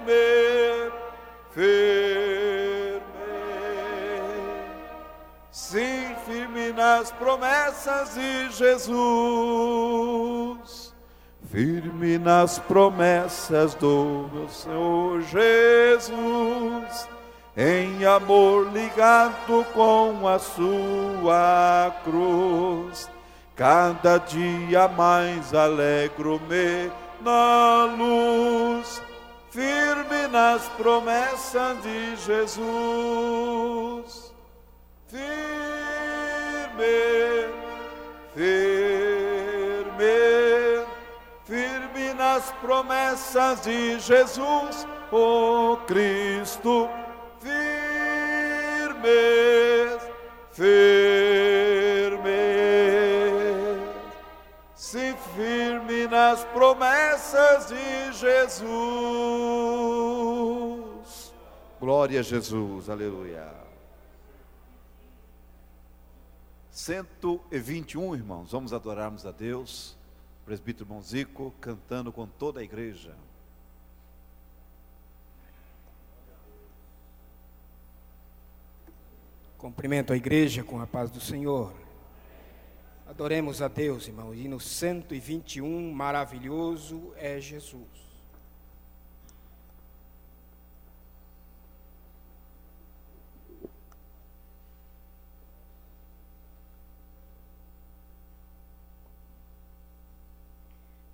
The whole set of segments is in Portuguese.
firme, firme. Sim, firme nas promessas de Jesus, firme nas promessas do meu Senhor Jesus, em amor ligado com a sua cruz. Cada dia mais alegro-me na luz, firme nas promessas de Jesus. Firme, firme, firme nas promessas de Jesus, oh Cristo. Firme, firme, se firme nas promessas de Jesus. Glória a Jesus, aleluia. 121, irmãos, vamos adorarmos a Deus. Presbítero irmão Zico cantando com toda a igreja. Cumprimento a igreja com a paz do Senhor. Adoremos a Deus, irmãos. Hino 121, maravilhoso é Jesus.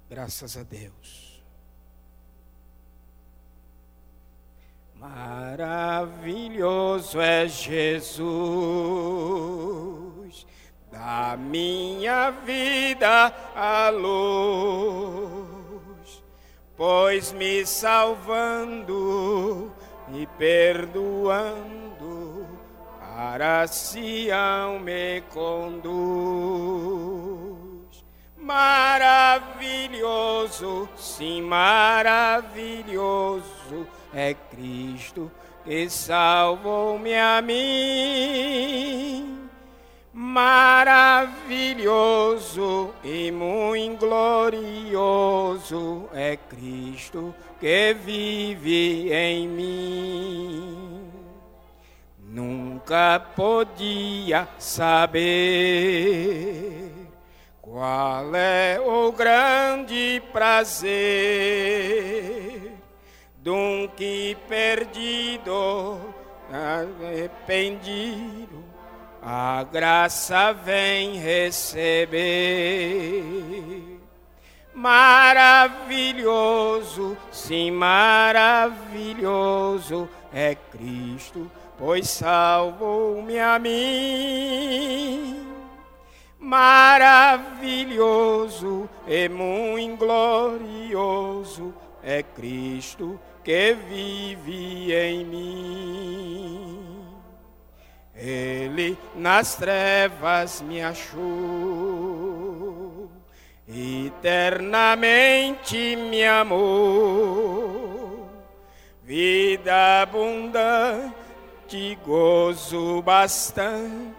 Graças a Deus. Maravilhoso é Jesus, da minha vida a luz, pois me salvando e perdoando, para Sião me conduz. Maravilhoso, sim, maravilhoso é Cristo que salvou-me a mim. Maravilhoso e muito glorioso é Cristo que vive em mim. Nunca podia saber qual é o grande prazer de um que perdido, arrependido, a graça vem receber. Maravilhoso, sim, maravilhoso é Cristo, pois salvou-me a mim. Maravilhoso e muito glorioso é Cristo que vive em mim. Ele nas trevas me achou, eternamente me amou. Vida abundante, gozo bastante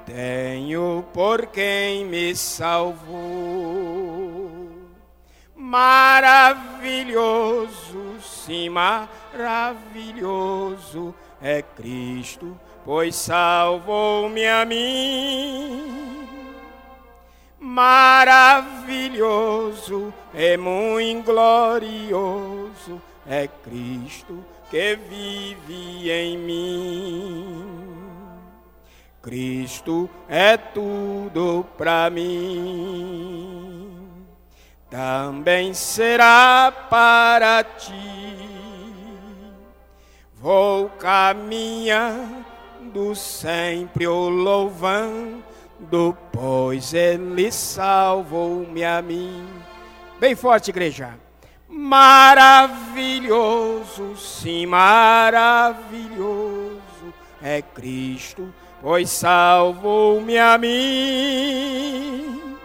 tenho por quem me salvou. Maravilhoso, sim, maravilhoso é Cristo, pois salvou-me a mim. Maravilhoso e muito glorioso é Cristo que vive em mim. Cristo é tudo para mim, também será para ti. Vou caminhando sempre o louvando, pois Ele salvou-me a mim. Bem forte, igreja. Maravilhoso, sim, maravilhoso é Cristo, pois salvou-me a mim.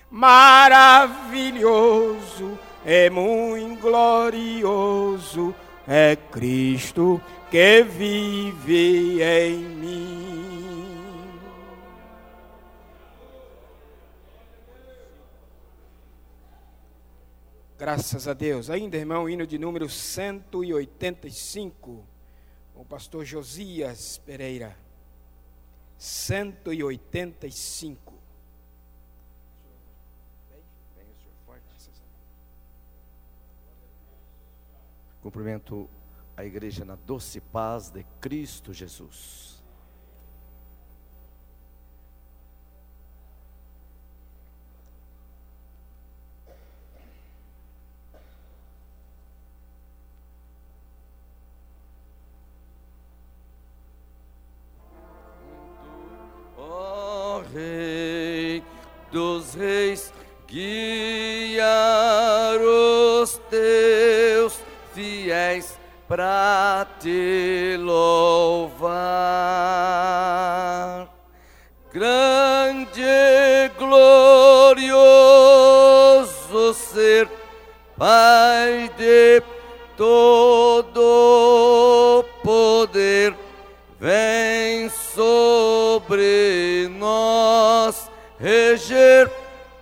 Maravilhoso e muito glorioso é Cristo que vive em mim. Graças a Deus. Ainda, irmão, hino de número 185, com o pastor Josias Pereira. 185. Cumprimento a igreja na doce paz de Cristo Jesus. Ó Rei dos Reis, guiar os teus fiéis pra te louvar. Grande e glorioso ser, Pai de todo poder, vem sobre nós reger,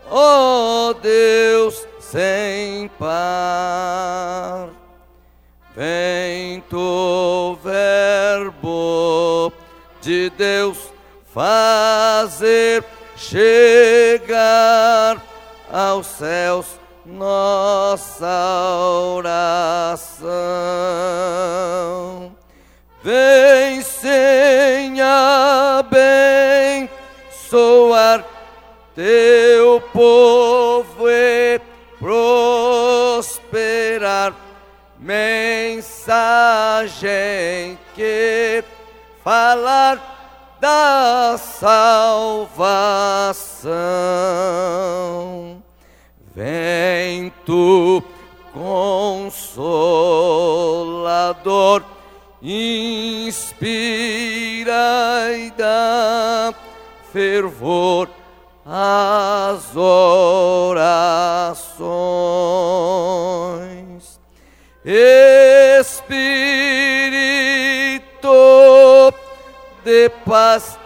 ó Deus sem par. Vem tu, Verbo de Deus, fazer chegar aos céus nossa oração. Vem sem abençoar teu povo e prosperar. Mensagem que falar da salvação. Vem tu, Consolador, inspira e dá fervor às orações. Espírito de paz,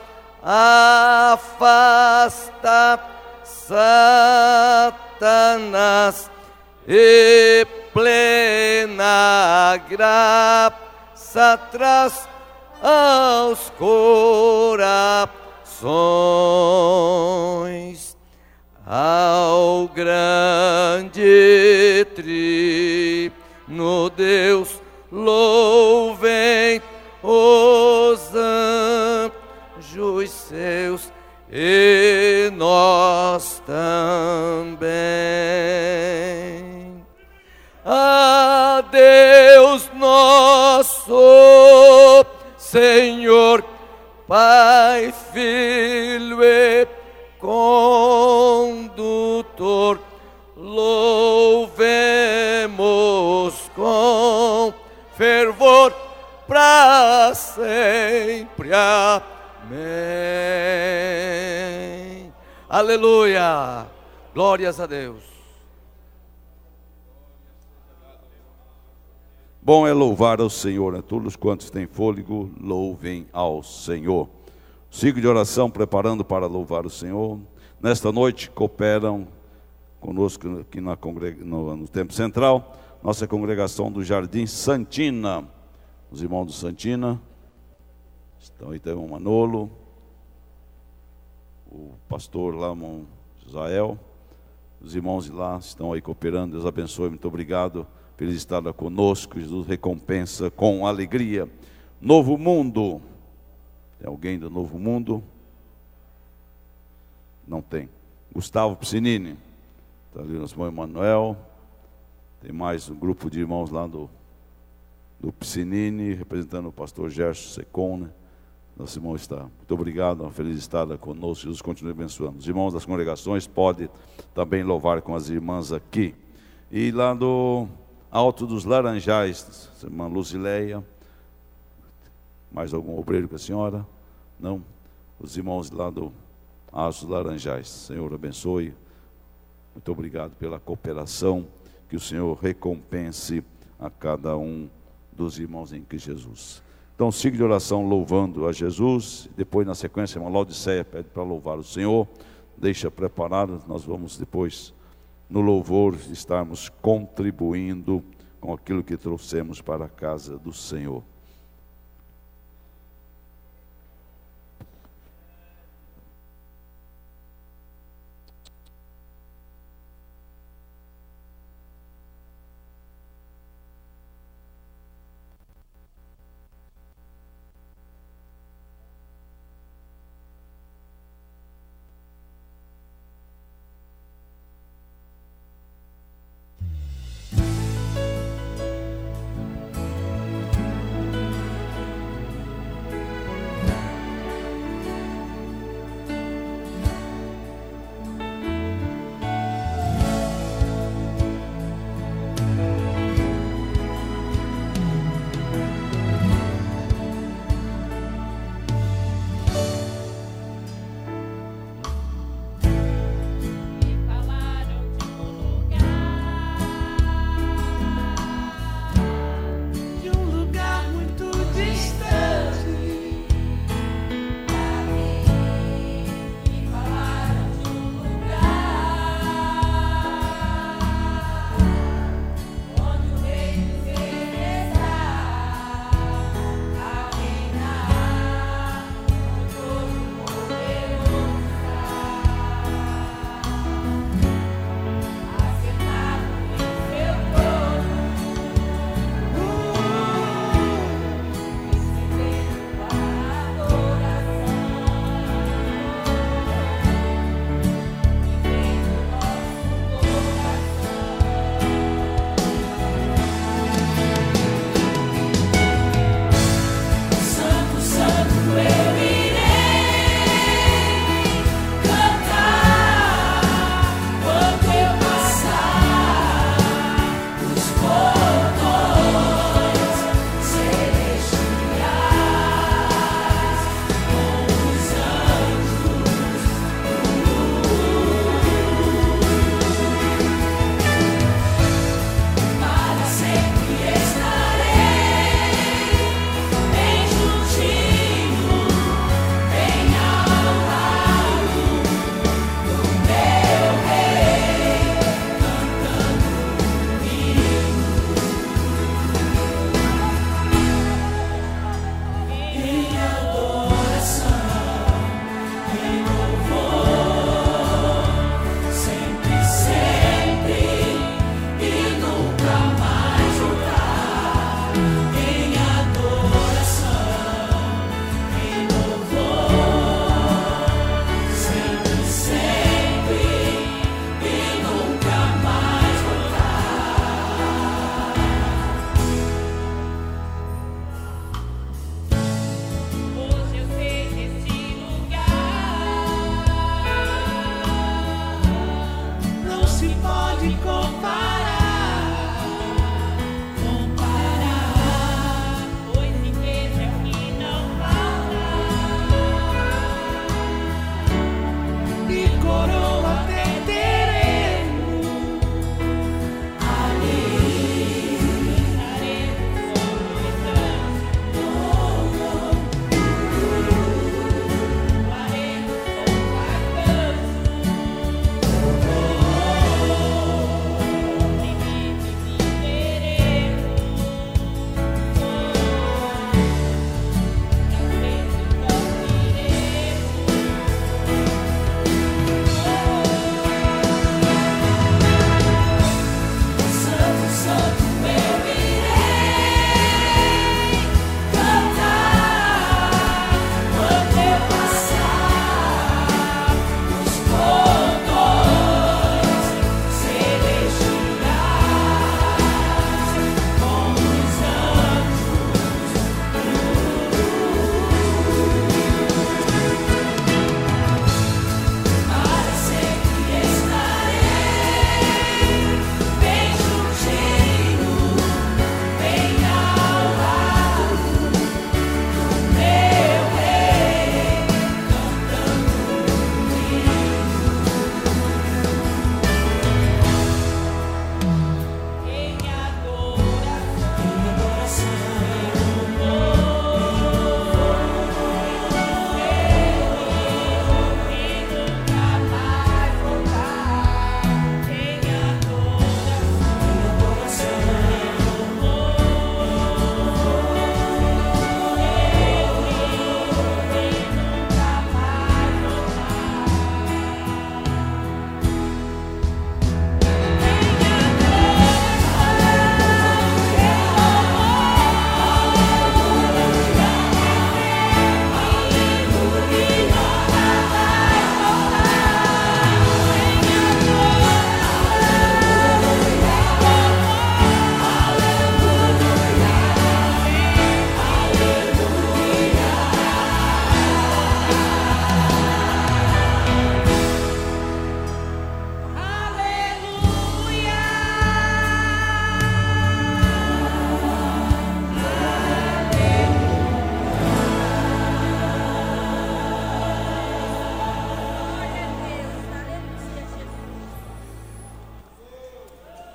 afasta Satanás e plena graça traz aos corações. Ao grande Trino Deus louvem os anjos seus e nós também. A Deus nosso Senhor, Pai, Filho e Condutor, louvemos com fervor para sempre. Amém. Aleluia. Glórias a Deus. Bom é louvar ao Senhor, a todos quantos têm fôlego, louvem ao Senhor. Sigo de oração preparando para louvar o Senhor. Nesta noite cooperam conosco aqui no Templo Central, nossa congregação do Jardim Santina. Os irmãos do Santina estão aí, irmão Manolo, o pastor lá, irmão Josael, os irmãos de lá estão aí cooperando. Deus abençoe, muito obrigado. Feliz estar conosco, Jesus recompensa com alegria. Novo Mundo. Tem alguém do Novo Mundo? Não tem. Gustavo Piscinini. Está ali o nosso irmão Emanuel. Tem mais um grupo de irmãos lá do Piscinini, representando o pastor Gerson Secon, né? Nosso irmão está. Muito obrigado, uma feliz estada conosco. Jesus continue abençoando. Os irmãos das congregações podem também louvar com as irmãs aqui. E lá do Alto dos Laranjais, a irmã Luzileia. Mais algum obreiro com a senhora? Não? Os irmãos lá do Alto dos Laranjais. Senhor abençoe. Muito obrigado pela cooperação. Que o Senhor recompense a cada um dos irmãos em Cristo Jesus. Então, siga de oração louvando a Jesus. Depois, na sequência, a irmã Laodiceia pede para louvar o Senhor. Deixa preparado, nós vamos depois no louvor, estarmos contribuindo com aquilo que trouxemos para a casa do Senhor.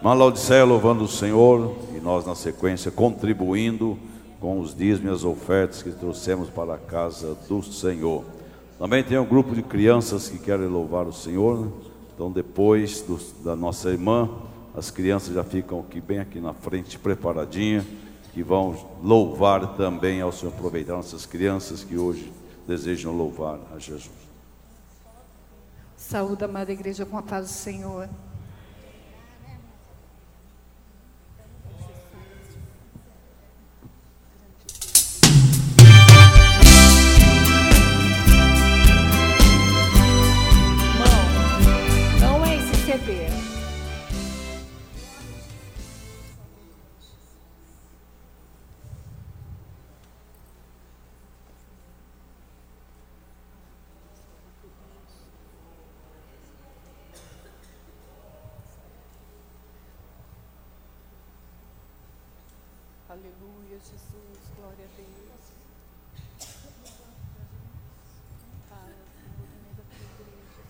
Irmã Laodiceia louvando o Senhor, e nós na sequência contribuindo com os dízimos e as ofertas que trouxemos para a casa do Senhor. Também tem um grupo de crianças que querem louvar o Senhor, né? Então depois da nossa irmã, as crianças já ficam aqui, bem aqui na frente, preparadinha, que vão louvar também ao Senhor, aproveitar nossas crianças que hoje desejam louvar a Jesus. Saúde, amada igreja, com a paz do Senhor. Não é esse CD. Aleluia, Jesus, glória a Deus. Pai, Senhor, da tua igreja.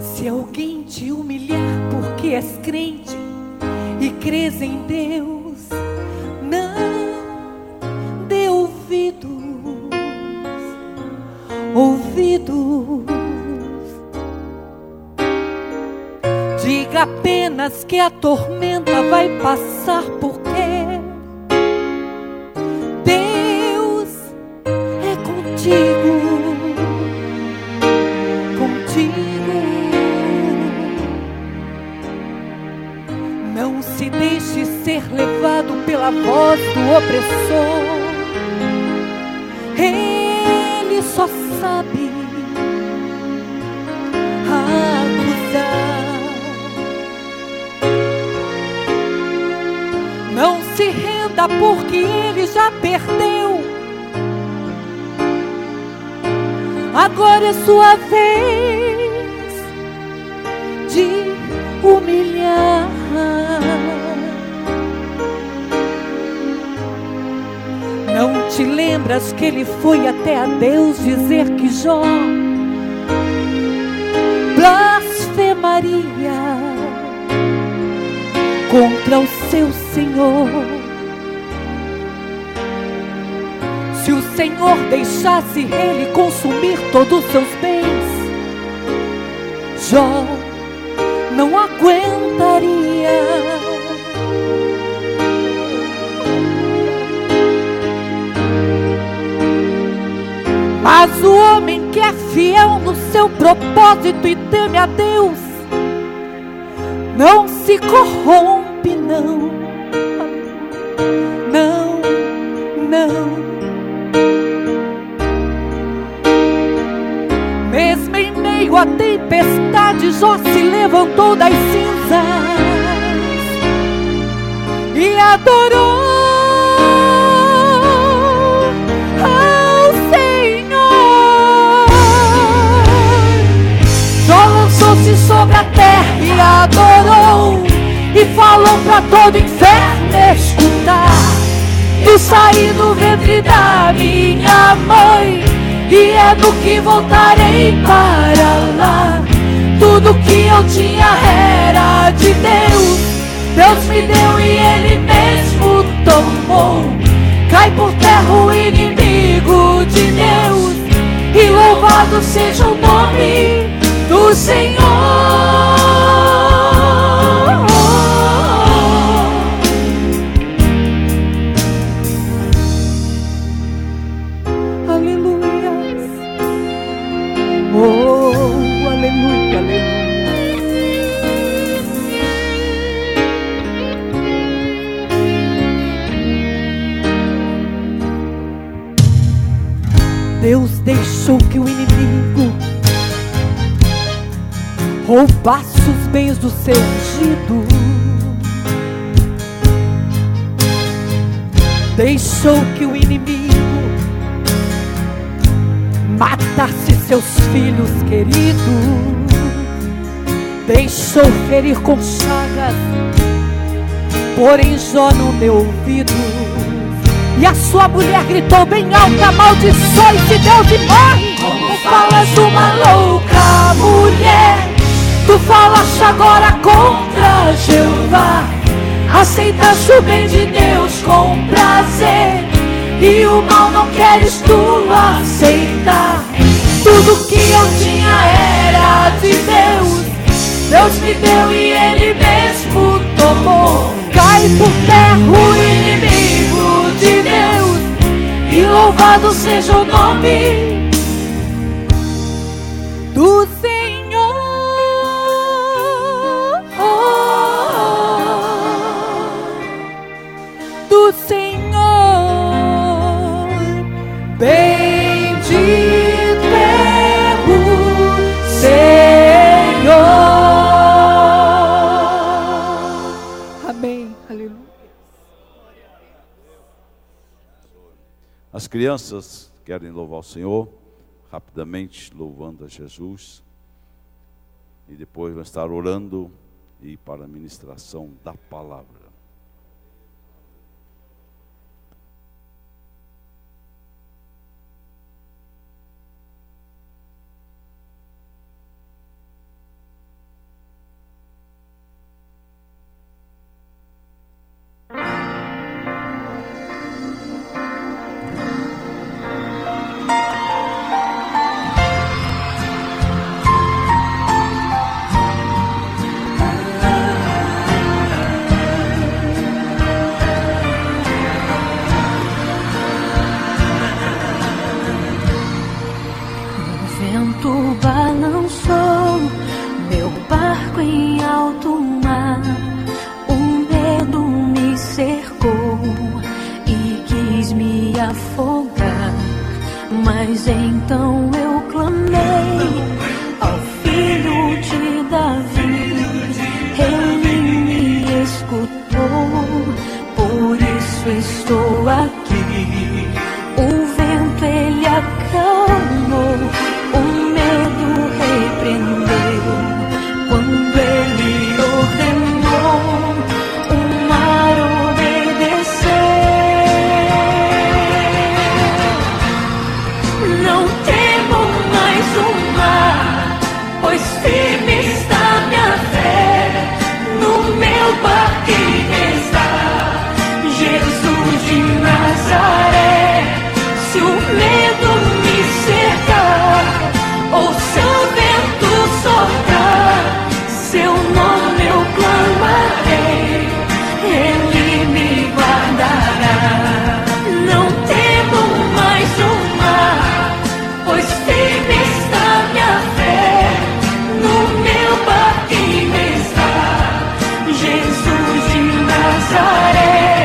Se alguém te humilhar porque és crente e crês em Deus, não dê ouvidos. Diga apenas que a tormenta vai passar, porque Deus é contigo. Não se deixe ser levado pela voz do opressor. Ele só sabe acusar. Não se renda, porque ele já perdeu. Agora é sua vez de humilhar. Não te lembras que ele foi até a Deus dizer que Jó blasfemaria contra o seu Senhor? Se o Senhor deixasse ele consumir todos os seus bens, Jó não aguentaria. Mas o homem que é fiel no seu propósito e teme a Deus não se corrompe, não. Mesmo em meio à tempestade, Jó se levantou das cinzas e adorou ao Senhor. Jó lançou-se sobre a terra e adorou, e falou para todo inferno escutar: eu saí do ventre da minha mãe, e é do que voltarei para lá. Tudo que eu tinha era de Deus, Deus me deu e Ele mesmo tomou. Cai por terra o inimigo de Deus, e louvado seja o nome do Senhor. Oh, aleluia, aleluia. Deus deixou que o inimigo roubasse os bens do seu ungido. Deixou que o inimigo matasse seus filhos queridos. Deixou ferir com chagas, porém só no meu ouvido. E a sua mulher gritou bem alta: maldições-te Deus e morre. Como falas uma louca mulher, tu falaste agora contra Jeová. Aceitas o bem de Deus com prazer, e o mal não queres tu aceitar. Tudo que eu tinha era de Deus, Deus me deu e Ele mesmo tomou. Cai por terra o inimigo de Deus, e louvado seja o nome do Senhor. Do Senhor, bendito é o Senhor. Amém, aleluia. As crianças querem louvar o Senhor, rapidamente louvando a Jesus, e depois vão estar orando e para a ministração da palavra. Mas então eu clamei ao Filho de Davi, Ele me escutou, por isso estou aqui. O vento ele acalmou, o medo repreendeu, quando ele ordenou, o mar obedeceu. Não temo mais o mar, pois firme está minha fé. No meu barquinho está Jesus de Nazaré. Se o medo me cercar, ou se o vento soprar, seu nome eu clamarei, Ele me guardará. Não temo mais o mar, pois firme está minha fé. No meu barquinho está Jesus de Nazaré.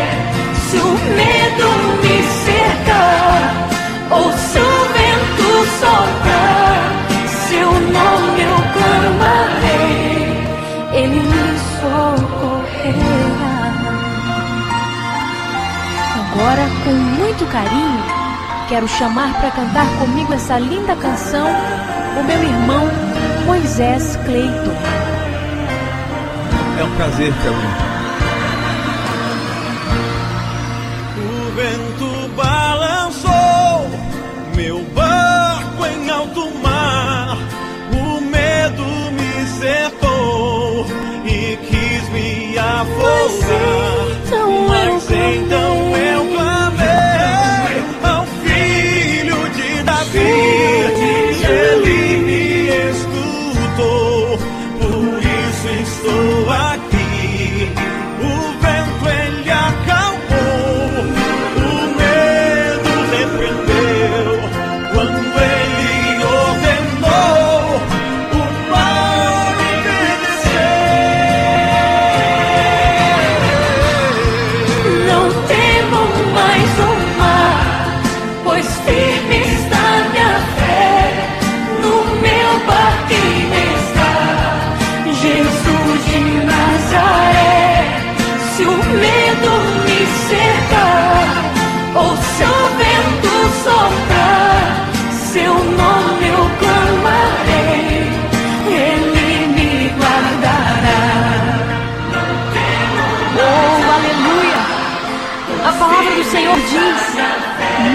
Se o medo me cercar, ou se o vento soprar, seu nome eu clamarei, Ele me socorrerá. Agora, com muito carinho, quero chamar para cantar comigo essa linda canção o meu irmão Moisés Cleiton. É um prazer, Thelma. O vento balançou meu barco em alto mar, o medo me cercou e quis me afogar. Mas então eu clamei ao Filho de Davi, Ele me escutou, por isso estou aqui. O vento ele acalmou, o medo repreendeu, quando ele ordenou, o mar obedeceu. Não temo mais o mar, pois firme está minha fé. No meu barquinho está Jesus de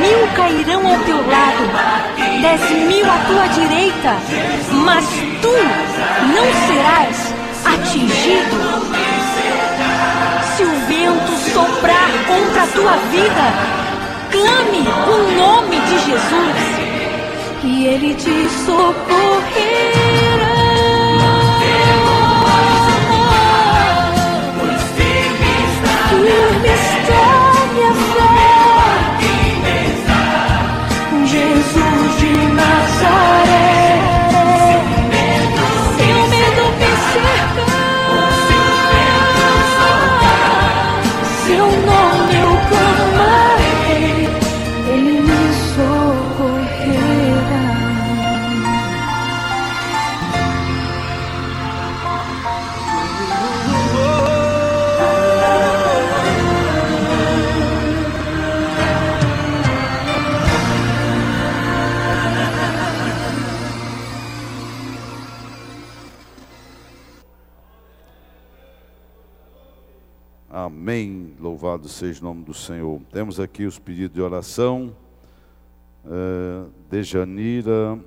1000 cairão ao teu lado, 10.000 à tua direita, mas tu não serás atingido. Se o vento soprar contra a tua vida, clame o nome de Jesus e Ele te socorrerá. Firme está minha fé, Jesus de Nazaré. Seu medo me cerca, seu nome eu clamarei, Ele me socorrerá. Amém, louvado seja o nome do Senhor. Temos aqui os pedidos de oração. Dejanira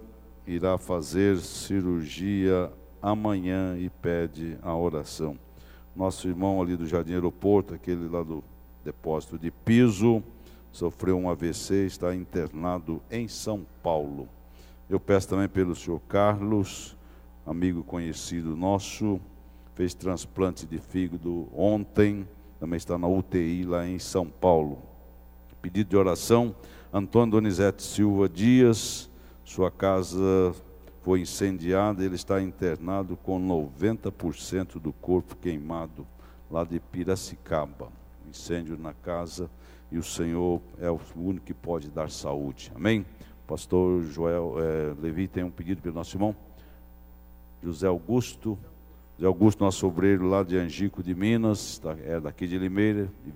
irá fazer cirurgia amanhã e pede a oração. Nosso irmão ali do Jardim Aeroporto, aquele lá do depósito de piso, sofreu um AVC, está internado em São Paulo. Eu peço também pelo senhor Carlos, amigo conhecido nosso, fez transplante de fígado ontem, também está na UTI lá em São Paulo. Pedido de oração, Antônio Donizete Silva Dias, sua casa foi incendiada, ele está internado com 90% do corpo queimado, lá de Piracicaba. Incêndio na casa, e o Senhor é o único que pode dar saúde. Amém? Pastor Joel Levi tem um pedido pelo nosso irmão José Augusto, nosso obreiro lá de Angico de Minas, é daqui de Limeira, e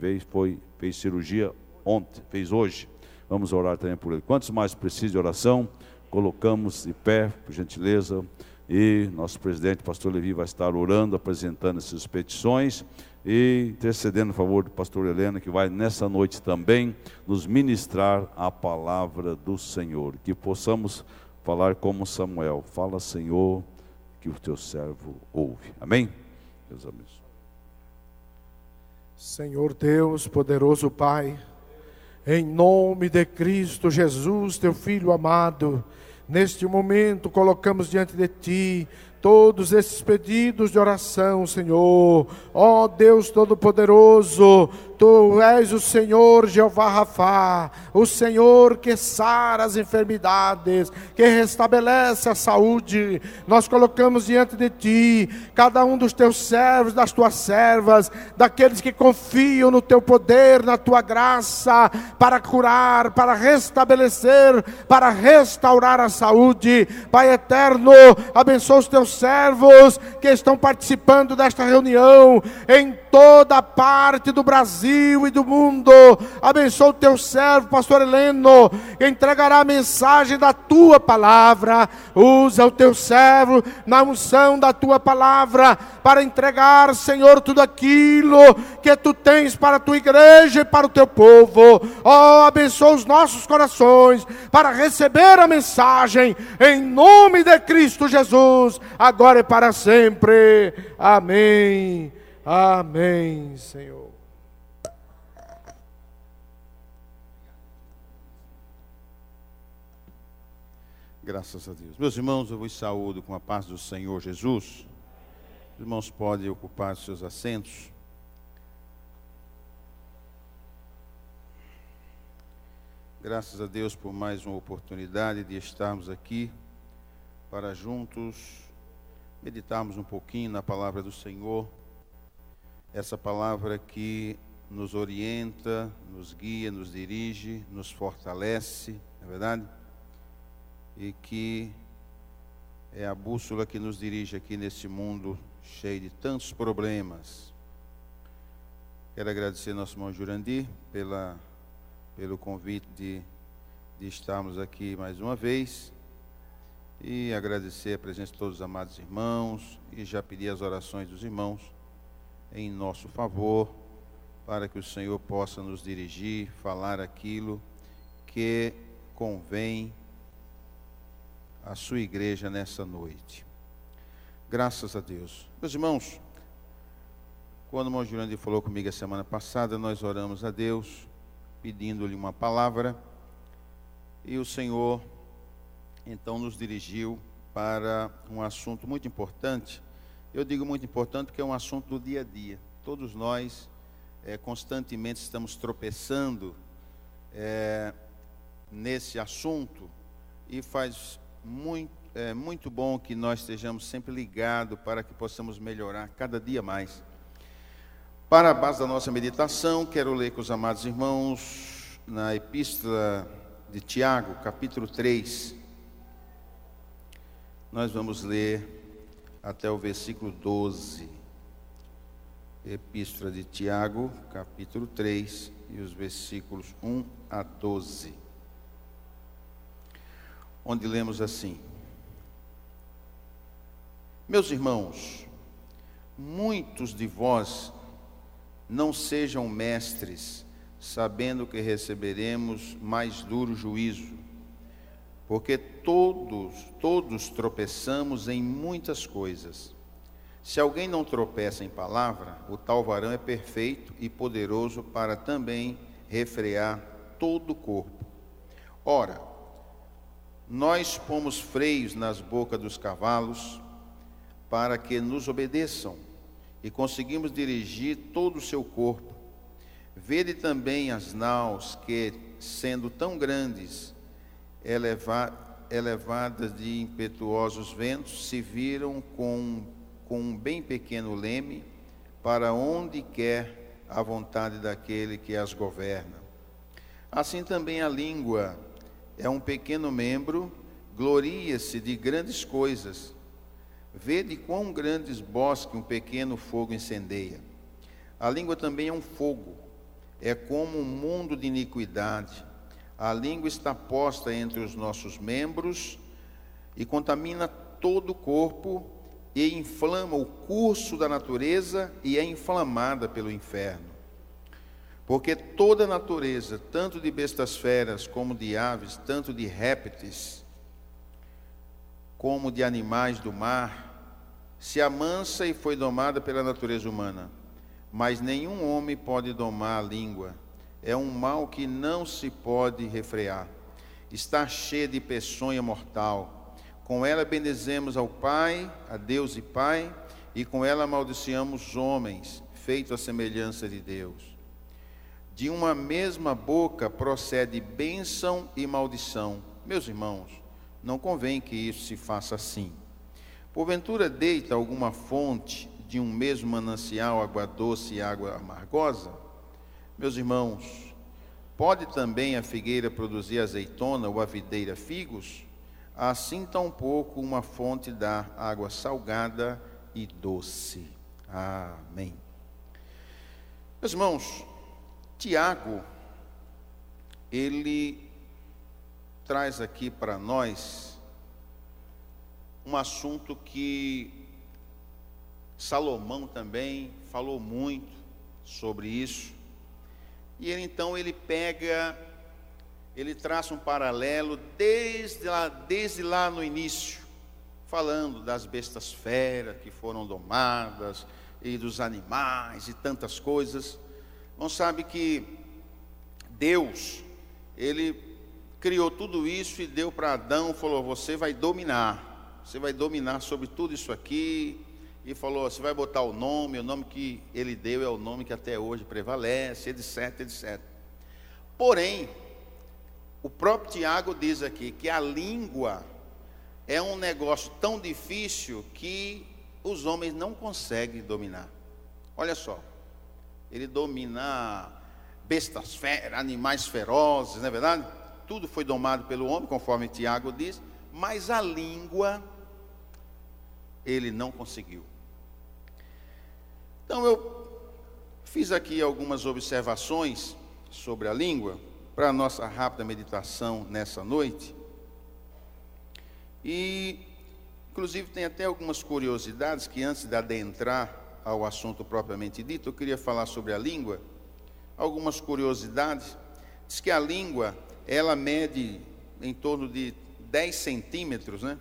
fez cirurgia ontem, fez hoje. Vamos orar também por ele. Quantos mais precisam de oração, colocamos de pé, por gentileza, e nosso presidente, pastor Levi, vai estar orando, apresentando essas petições, e intercedendo a favor do pastor Helena, que vai nessa noite também nos ministrar a palavra do Senhor. Que possamos falar como Samuel, fala Senhor, que o teu servo ouve. Amém? Deus abençoe. Senhor Deus, poderoso Pai, em nome de Cristo Jesus, teu Filho amado, neste momento colocamos diante de Ti todos esses pedidos de oração, Senhor. Ó Deus Todo-Poderoso, Tu és o Senhor Jeová Rafá, o Senhor que sara as enfermidades, que restabelece a saúde. Nós colocamos diante de Ti cada um dos Teus servos, das Tuas servas, daqueles que confiam no Teu poder, na Tua graça, para curar, para restabelecer, para restaurar a saúde. Pai eterno, abençoa os Teus servos que estão participando desta reunião em toda parte do Brasil e do mundo. Abençoa o teu servo, pastor Heleno, que entregará a mensagem da tua palavra. Usa o teu servo na unção da tua palavra para entregar, Senhor, tudo aquilo que tu tens para a tua igreja e para o teu povo. Ó, abençoa os nossos corações para receber a mensagem em nome de Cristo Jesus, agora e para sempre. Amém. Amém, Senhor. Graças a Deus. Meus irmãos, eu vos saúdo com a paz do Senhor Jesus. Os irmãos podem ocupar seus assentos. Graças a Deus por mais uma oportunidade de estarmos aqui para juntos meditarmos um pouquinho na palavra do Senhor. Essa palavra que nos orienta, nos guia, nos dirige, nos fortalece, não é verdade? E que é a bússola que nos dirige aqui nesse mundo cheio de tantos problemas. Quero agradecer ao nosso irmão Jurandir pelo convite de estarmos aqui mais uma vez. E agradecer a presença de todos os amados irmãos. E já pedir as orações dos irmãos em nosso favor, para que o Senhor possa nos dirigir, falar aquilo que convém à sua igreja nessa noite. Graças a Deus. Meus irmãos, quando o irmão Jurandir falou comigo a semana passada, nós oramos a Deus, pedindo-lhe uma palavra, e o Senhor então nos dirigiu para um assunto muito importante. Eu digo muito importante porque é um assunto do dia a dia. Todos nós constantemente estamos tropeçando nesse assunto, e faz muito bom que nós estejamos sempre ligados para que possamos melhorar cada dia mais. Para a base da nossa meditação, quero ler com os amados irmãos na Epístola de Tiago, capítulo 3. Nós vamos ler até o versículo 12. Epístola de Tiago, capítulo 3, e os versículos 1 a 12. Onde lemos assim: Meus irmãos, muitos de vós não sejam mestres, sabendo que receberemos mais duro juízo, porque todos tropeçamos em muitas coisas. Se alguém não tropeça em palavra, o tal varão é perfeito e poderoso para também refrear todo o corpo. Ora, nós pomos freios nas bocas dos cavalos para que nos obedeçam, e conseguimos dirigir todo o seu corpo. Vede também as naus que, sendo tão grandes, elevadas de impetuosos ventos, se viram com um bem pequeno leme, para onde quer a vontade daquele que as governa. Assim também a língua é um pequeno membro, gloria-se de grandes coisas. Vede quão grandes bosques um pequeno fogo incendeia. A língua também é um fogo, é como um mundo de iniquidade. A língua está posta entre os nossos membros e contamina todo o corpo e inflama o curso da natureza e é inflamada pelo inferno. Porque toda a natureza, tanto de bestas feras como de aves, tanto de répteis como de animais do mar, se amansa e foi domada pela natureza humana. Mas nenhum homem pode domar a língua. É um mal que não se pode refrear. Está cheia de peçonha mortal. Com ela bendizemos ao Pai, a Deus e Pai, e com ela amaldiçoamos os homens, feitos à semelhança de Deus. De uma mesma boca procede bênção e maldição. Meus irmãos, não convém que isso se faça assim. Porventura deita alguma fonte de um mesmo manancial água doce e água amargosa? Meus irmãos, pode também a figueira produzir azeitona ou a videira figos? Assim tampouco uma fonte dá água salgada e doce. Amém. Meus irmãos, Tiago, ele traz aqui para nós um assunto que Salomão também falou muito sobre isso. E ele então ele traça um paralelo desde lá no início, falando das bestas feras que foram domadas, e dos animais e tantas coisas. Não sabe que Deus, ele criou tudo isso e deu para Adão, falou: você vai dominar sobre tudo isso aqui. E falou: você vai botar o nome que ele deu é o nome que até hoje prevalece, etc, etc. Porém, o próprio Tiago diz aqui que a língua é um negócio tão difícil que os homens não conseguem dominar. Olha só, ele domina bestas feras, animais ferozes, não é verdade? Tudo foi domado pelo homem, conforme Tiago diz, mas a língua ele não conseguiu. Então eu fiz aqui algumas observações sobre a língua, para a nossa rápida meditação nessa noite. E, inclusive, tem até algumas curiosidades que, antes de adentrar ao assunto propriamente dito, eu queria falar sobre a língua. algumas curiosidades. Diz que a língua, ela mede em torno de 10 centímetros, né?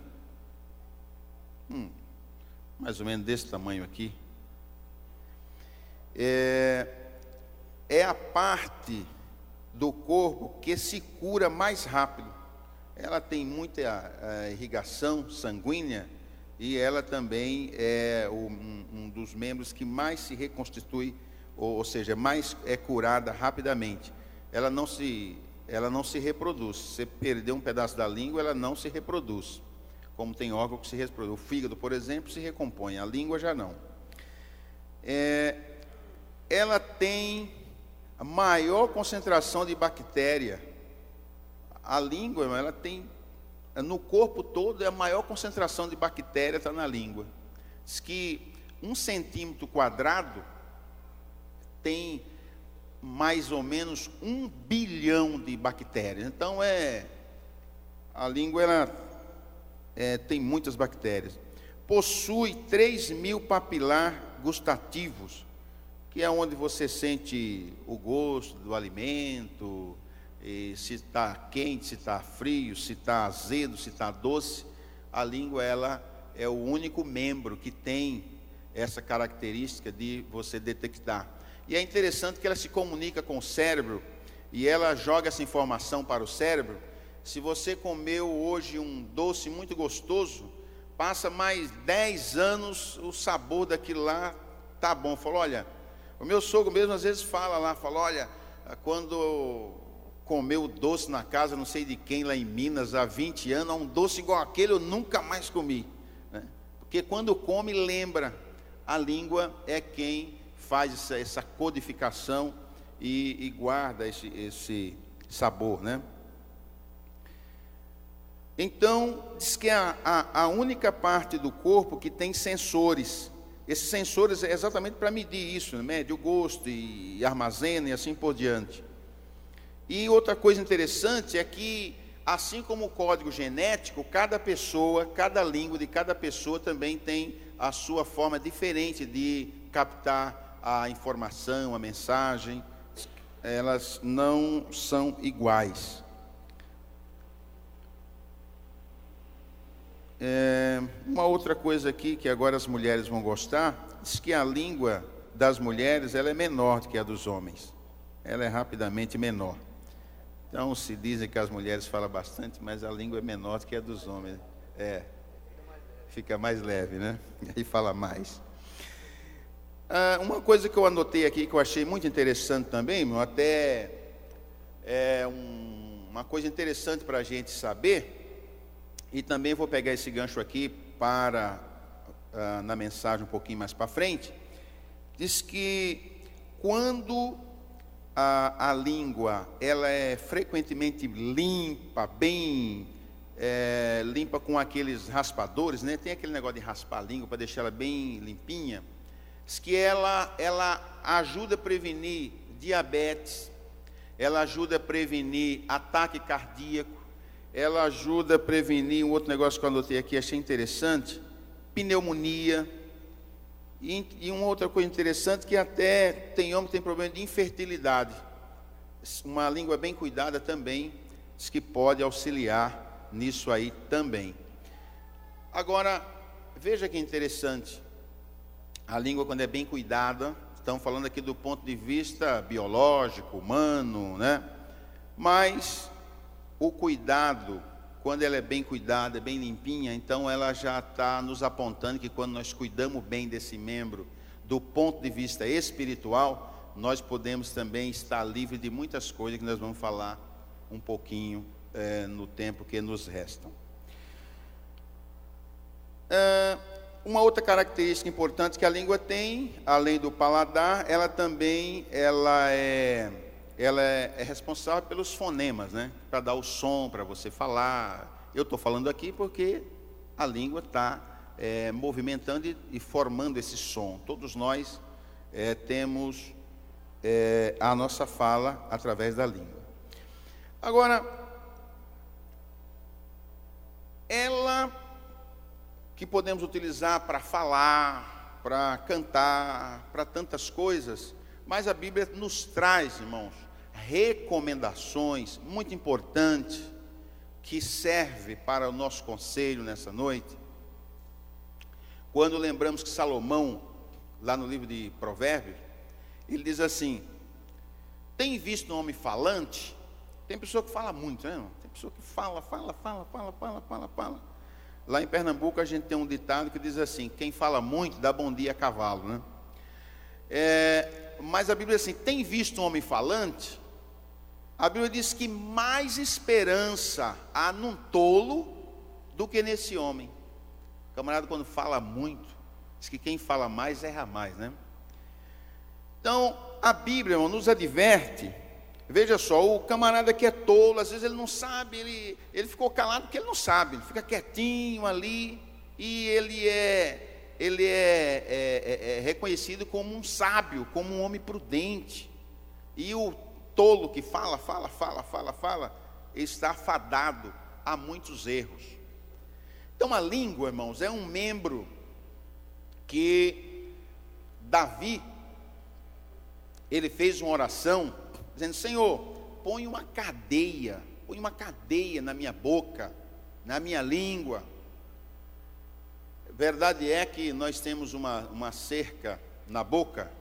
Mais ou menos desse tamanho aqui. É a parte do corpo que se cura mais rápido. Ela tem muita irrigação sanguínea e ela também é um dos membros que mais se reconstitui, ou seja, mais é curada rapidamente. Ela não se reproduz. Se você perder um pedaço da língua, ela não se reproduz. Como tem órgão que se reproduz. O fígado, por exemplo, se recompõe. A língua já não. Ela tem a maior concentração de bactéria. A língua, ela tem, no corpo todo, a maior concentração de bactéria está na língua. Diz que 1 centímetro quadrado tem mais ou menos 1 bilhão de bactérias. Então, a língua tem muitas bactérias. Possui 3.000 papilar gustativos, que é onde você sente o gosto do alimento, e se está quente, se está frio, se está azedo, se está doce. A língua, ela é o único membro que tem essa característica de você detectar. E é interessante que ela se comunica com o cérebro, e ela joga essa informação para o cérebro. Se você comeu hoje um doce muito gostoso, passa mais 10 anos, o sabor daquilo lá tá bom. Falou, olha, o meu sogro mesmo às vezes fala, olha, quando comeu doce na casa, não sei de quem, lá em Minas, há 20 anos, um doce igual aquele eu nunca mais comi, né? Porque quando come, lembra. A língua é quem faz essa codificação e guarda esse sabor, né? Então, diz que é a única parte do corpo que tem sensores. Esses sensores é exatamente para medir isso, né? Mede o gosto e armazena e assim por diante. E outra coisa interessante é que, assim como o código genético, cada pessoa, cada língua de cada pessoa também tem a sua forma diferente de captar a informação, a mensagem. Elas não são iguais. Uma outra coisa aqui que agora as mulheres vão gostar, diz que a língua das mulheres ela é menor do que a dos homens. Ela é rapidamente menor. Então se dizem que as mulheres falam bastante, mas a língua é menor do que a dos homens. Fica mais leve, né? E fala mais. Uma coisa que eu anotei aqui que eu achei muito interessante também, até uma coisa interessante para a gente saber. E também vou pegar esse gancho aqui para, na mensagem um pouquinho mais para frente. Diz que quando a língua ela é frequentemente limpa, bem limpa com aqueles raspadores, né? Tem aquele negócio de raspar a língua para deixar ela bem limpinha. Diz que ela ajuda a prevenir diabetes, ela ajuda a prevenir ataque cardíaco, ela ajuda a prevenir um outro negócio que eu anotei aqui, achei interessante, pneumonia, e uma outra coisa interessante, que até tem homem que tem problema de infertilidade. Uma língua bem cuidada também, diz que pode auxiliar nisso aí também. Agora, veja que interessante, a língua quando é bem cuidada, estamos falando aqui do ponto de vista biológico, humano, né? Mas o cuidado, quando ela é bem cuidada, bem limpinha, então ela já está nos apontando que quando nós cuidamos bem desse membro, do ponto de vista espiritual, nós podemos também estar livres de muitas coisas que nós vamos falar um pouquinho no tempo que nos restam. Uma outra característica importante que a língua tem, além do paladar, ela também é responsável pelos fonemas, né? Para dar o som, para você falar. Eu estou falando aqui porque a língua está movimentando e formando esse som. Todos nós temos a nossa fala através da língua. Agora, ela que podemos utilizar para falar, para cantar, para tantas coisas, Mas a Bíblia nos traz, irmãos, recomendações muito importantes que servem para o nosso conselho nessa noite. Quando lembramos que Salomão, lá no livro de Provérbios, ele diz assim: tem visto um homem falante? Tem pessoa que fala muito, né, irmão? Tem pessoa que fala. Lá em Pernambuco a gente tem um ditado que diz assim: quem fala muito dá bom dia a cavalo, né? Mas a Bíblia diz assim: tem visto um homem falante? A Bíblia diz que mais esperança há num tolo do que nesse homem. O camarada, quando fala muito, diz que quem fala mais erra mais, né? Então, a Bíblia, irmão, nos adverte. Veja só, o camarada que é tolo, às vezes ele não sabe, ele ficou calado porque ele não sabe, ele fica quietinho ali, e ele é reconhecido como um sábio, como um homem prudente. E o tolo que fala, está fadado a muitos erros. Então a língua, irmãos, é um membro que Davi, ele fez uma oração dizendo: Senhor, põe uma cadeia na minha boca, na minha língua. Verdade é que nós temos uma cerca na boca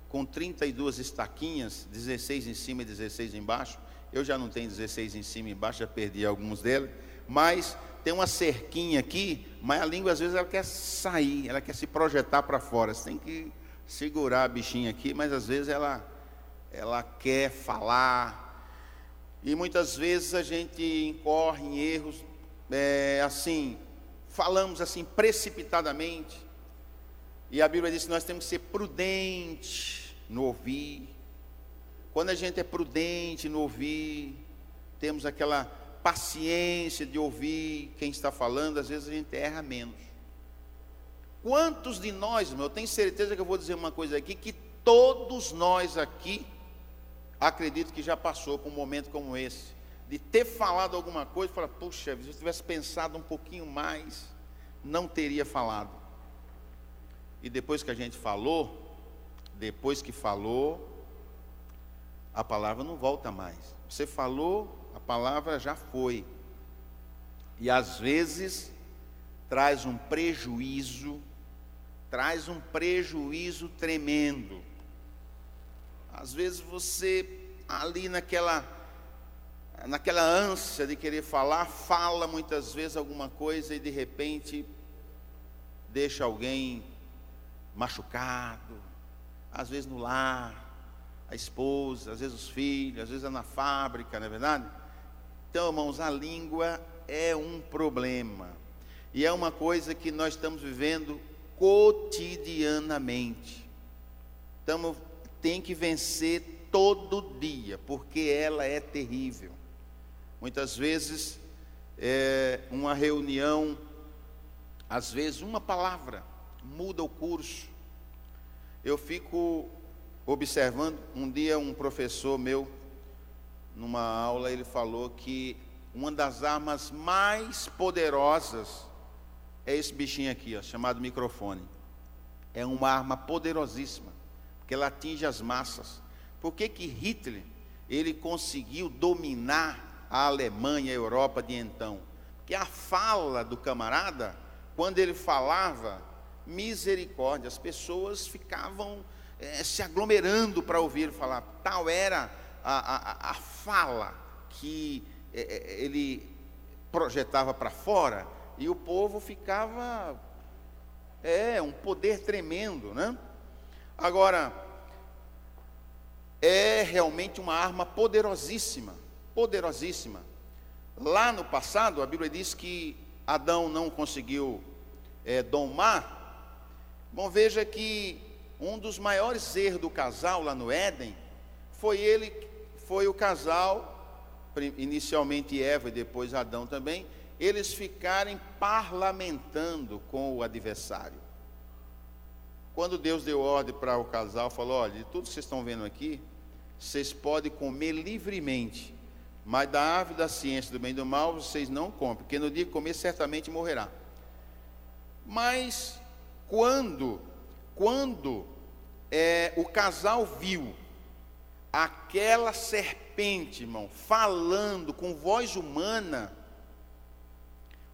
com 32 estaquinhas, 16 em cima e 16 embaixo. Eu já não tenho 16 em cima e embaixo, já perdi alguns deles, mas tem uma cerquinha aqui, mas a língua às vezes ela quer sair, ela quer se projetar para fora. Você tem que segurar a bichinha aqui, mas às vezes ela quer falar, e muitas vezes a gente incorre em erros, assim, falamos assim precipitadamente, e a Bíblia diz que nós temos que ser prudentes no ouvir. Quando a gente é prudente no ouvir, temos aquela paciência de ouvir quem está falando, às vezes a gente erra menos. Quantos de nós, irmão, eu tenho certeza que eu vou dizer uma coisa aqui, que todos nós aqui, acredito que já passou por um momento como esse, de ter falado alguma coisa e falar: puxa, se eu tivesse pensado um pouquinho mais, não teria falado. E depois que a gente falou, a palavra não volta mais. Você falou, a palavra já foi. E às vezes traz um prejuízo tremendo. Às vezes você ali naquela ânsia de querer falar, fala muitas vezes alguma coisa e de repente deixa alguém machucado, às vezes no lar, a esposa, às vezes os filhos, às vezes é na fábrica, não é verdade? Então, irmãos, a língua é um problema, e é uma coisa que nós estamos vivendo cotidianamente. Então, tem que vencer todo dia, porque ela é terrível. Muitas vezes, uma reunião, às vezes uma palavra muda o curso. Eu fico observando, um dia um professor meu, numa aula, ele falou que uma das armas mais poderosas é esse bichinho aqui, ó, chamado microfone. É uma arma poderosíssima, porque ela atinge as massas. Por que Hitler, ele conseguiu dominar a Alemanha, a Europa de então? Porque a fala do camarada, quando ele falava, misericórdia, as pessoas ficavam se aglomerando para ouvir ele falar. Tal era a fala que ele projetava para fora, e o povo ficava, um poder tremendo, né? Agora, é realmente uma arma poderosíssima, poderosíssima. Lá no passado, a Bíblia diz que Adão não conseguiu domar. Bom, veja que um dos maiores erros do casal lá no Éden foi o casal, inicialmente Eva e depois Adão também, eles ficarem parlamentando com o adversário. Quando Deus deu ordem para o casal, falou: olha, de tudo que vocês estão vendo aqui, vocês podem comer livremente, mas da árvore da ciência do bem e do mal vocês não comem, porque no dia que comer certamente morrerá. Mas quando o casal viu aquela serpente, irmão, falando com voz humana,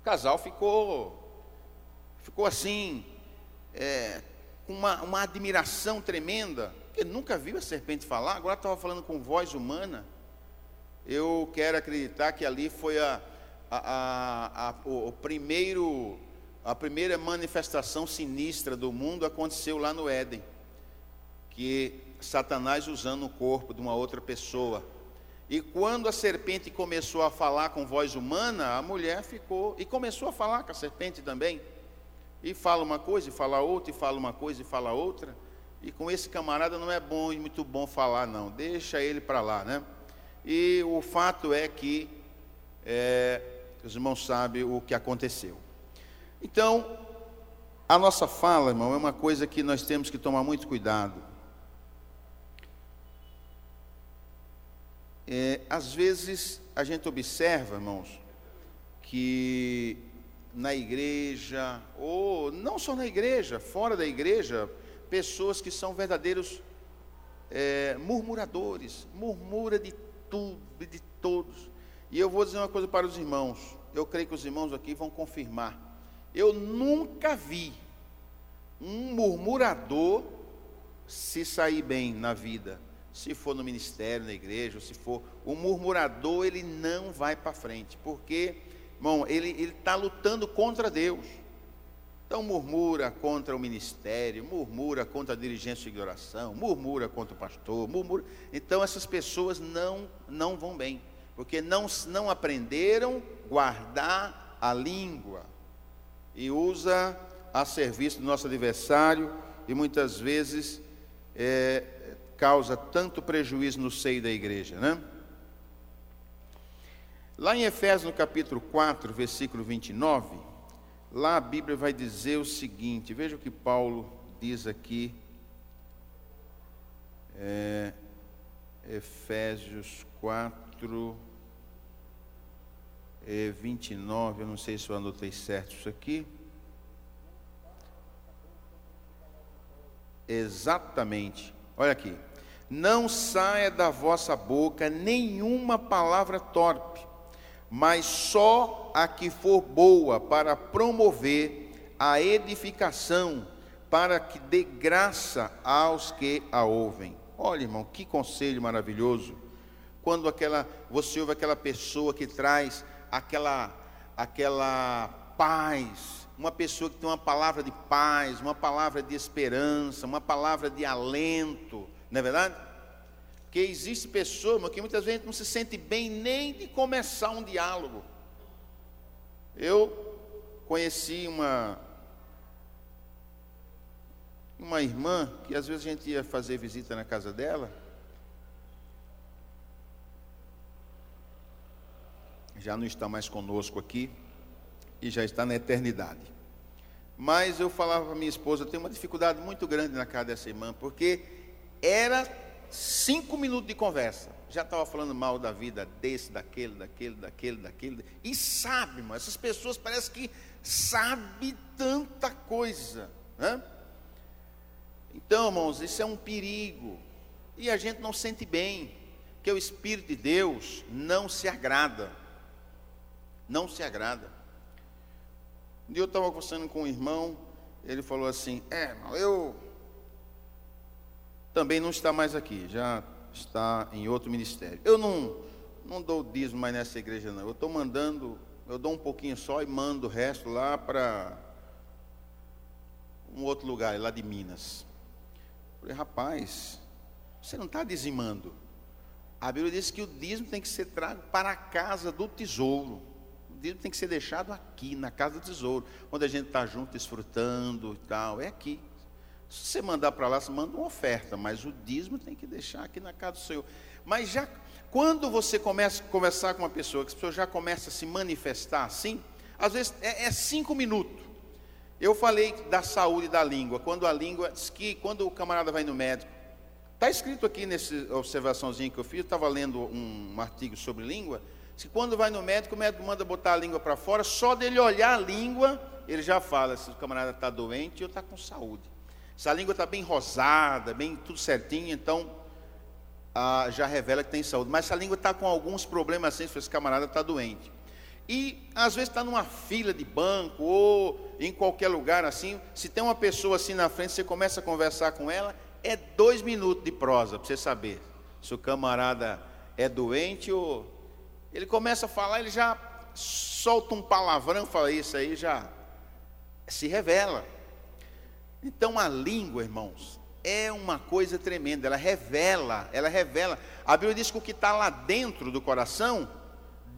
o casal ficou assim, com uma admiração tremenda, porque nunca viu a serpente falar, agora estava falando com voz humana. Eu quero acreditar que ali foi a primeira manifestação sinistra do mundo, aconteceu lá no Éden, que Satanás usando o corpo de uma outra pessoa. E quando a serpente começou a falar com voz humana, a mulher ficou, e começou a falar com a serpente também, e fala uma coisa, e fala outra, e fala uma coisa, e fala outra, e com esse camarada não é bom e muito bom falar não, deixa ele para lá, né? E o fato é que os irmãos sabem o que aconteceu. Então, a nossa fala, irmão, é uma coisa que nós temos que tomar muito cuidado. Às vezes a gente observa, irmãos, que na igreja, ou não só na igreja, fora da igreja, pessoas que são verdadeiros murmuradores, murmura de tudo e de todos. E eu vou dizer uma coisa para os irmãos, eu creio que os irmãos aqui vão confirmar. Eu nunca vi um murmurador se sair bem na vida. Se for no ministério, na igreja, se for o murmurador, ele não vai para frente, porque, irmão, ele está lutando contra Deus. Então murmura contra o ministério, murmura contra a dirigência de oração, murmura contra o pastor, murmura. Então essas pessoas não vão bem, porque não aprenderam a guardar a língua, e usa a serviço do nosso adversário, e muitas vezes causa tanto prejuízo no seio da igreja, né? Lá em Efésios, no capítulo 4, versículo 29, lá a Bíblia vai dizer o seguinte, veja o que Paulo diz aqui, Efésios 4, 29, eu não sei se eu anotei certo isso aqui. Exatamente, olha aqui. Não saia da vossa boca nenhuma palavra torpe, mas só a que for boa para promover a edificação, para que dê graça aos que a ouvem. Olha, irmão, que conselho maravilhoso. Quando você ouve aquela pessoa que traz aquela paz, uma pessoa que tem uma palavra de paz, uma palavra de esperança, uma palavra de alento, não é verdade? Porque existe pessoas, irmão, que muitas vezes não se sente bem nem de começar um diálogo. Eu conheci uma irmã que às vezes a gente ia fazer visita na casa dela, já não está mais conosco aqui e já está na eternidade. Mas eu falava para minha esposa, eu tenho uma dificuldade muito grande na casa dessa irmã, porque era 5 minutos de conversa, já estava falando mal da vida desse, daquele, e sabe, irmão, essas pessoas parecem que sabem tanta coisa, né? Então, irmãos, isso é um perigo, e a gente não sente bem, que o Espírito de Deus não se agrada. Um dia eu estava conversando com um irmão, ele falou assim, irmão, eu também não está mais aqui, já está em outro ministério. Eu não dou dízimo mais nessa igreja não, eu estou mandando, eu dou um pouquinho só e mando o resto lá para um outro lugar, lá de Minas. Eu falei, rapaz, você não está dizimando. A Bíblia diz que o dízimo tem que ser trago para a casa do tesouro. O dízimo tem que ser deixado aqui, na casa do tesouro, onde a gente está junto, desfrutando e tal, é aqui. Se você mandar para lá, você manda uma oferta, mas o dízimo tem que deixar aqui na casa do Senhor. Mas já, quando você começa a conversar com uma pessoa, que a pessoa já começa a se manifestar assim, às vezes é 5 minutos. Eu falei da saúde da língua, quando o camarada vai no médico, está escrito aqui nessa observaçãozinha que eu fiz, eu estava lendo um artigo sobre língua, que quando vai no médico, o médico manda botar a língua para fora, só dele olhar a língua, ele já fala se o camarada está doente ou está com saúde. Se a língua está bem rosada, bem tudo certinho, então já revela que tem saúde. Mas se a língua está com alguns problemas assim, esse camarada está doente. E às vezes está numa fila de banco ou em qualquer lugar assim, se tem uma pessoa assim na frente, você começa a conversar com ela, é 2 minutos de prosa para você saber se o camarada é doente ou... Ele começa a falar, ele já solta um palavrão, fala isso aí, já se revela. Então a língua, irmãos, é uma coisa tremenda, ela revela. A Bíblia diz que o que está lá dentro do coração,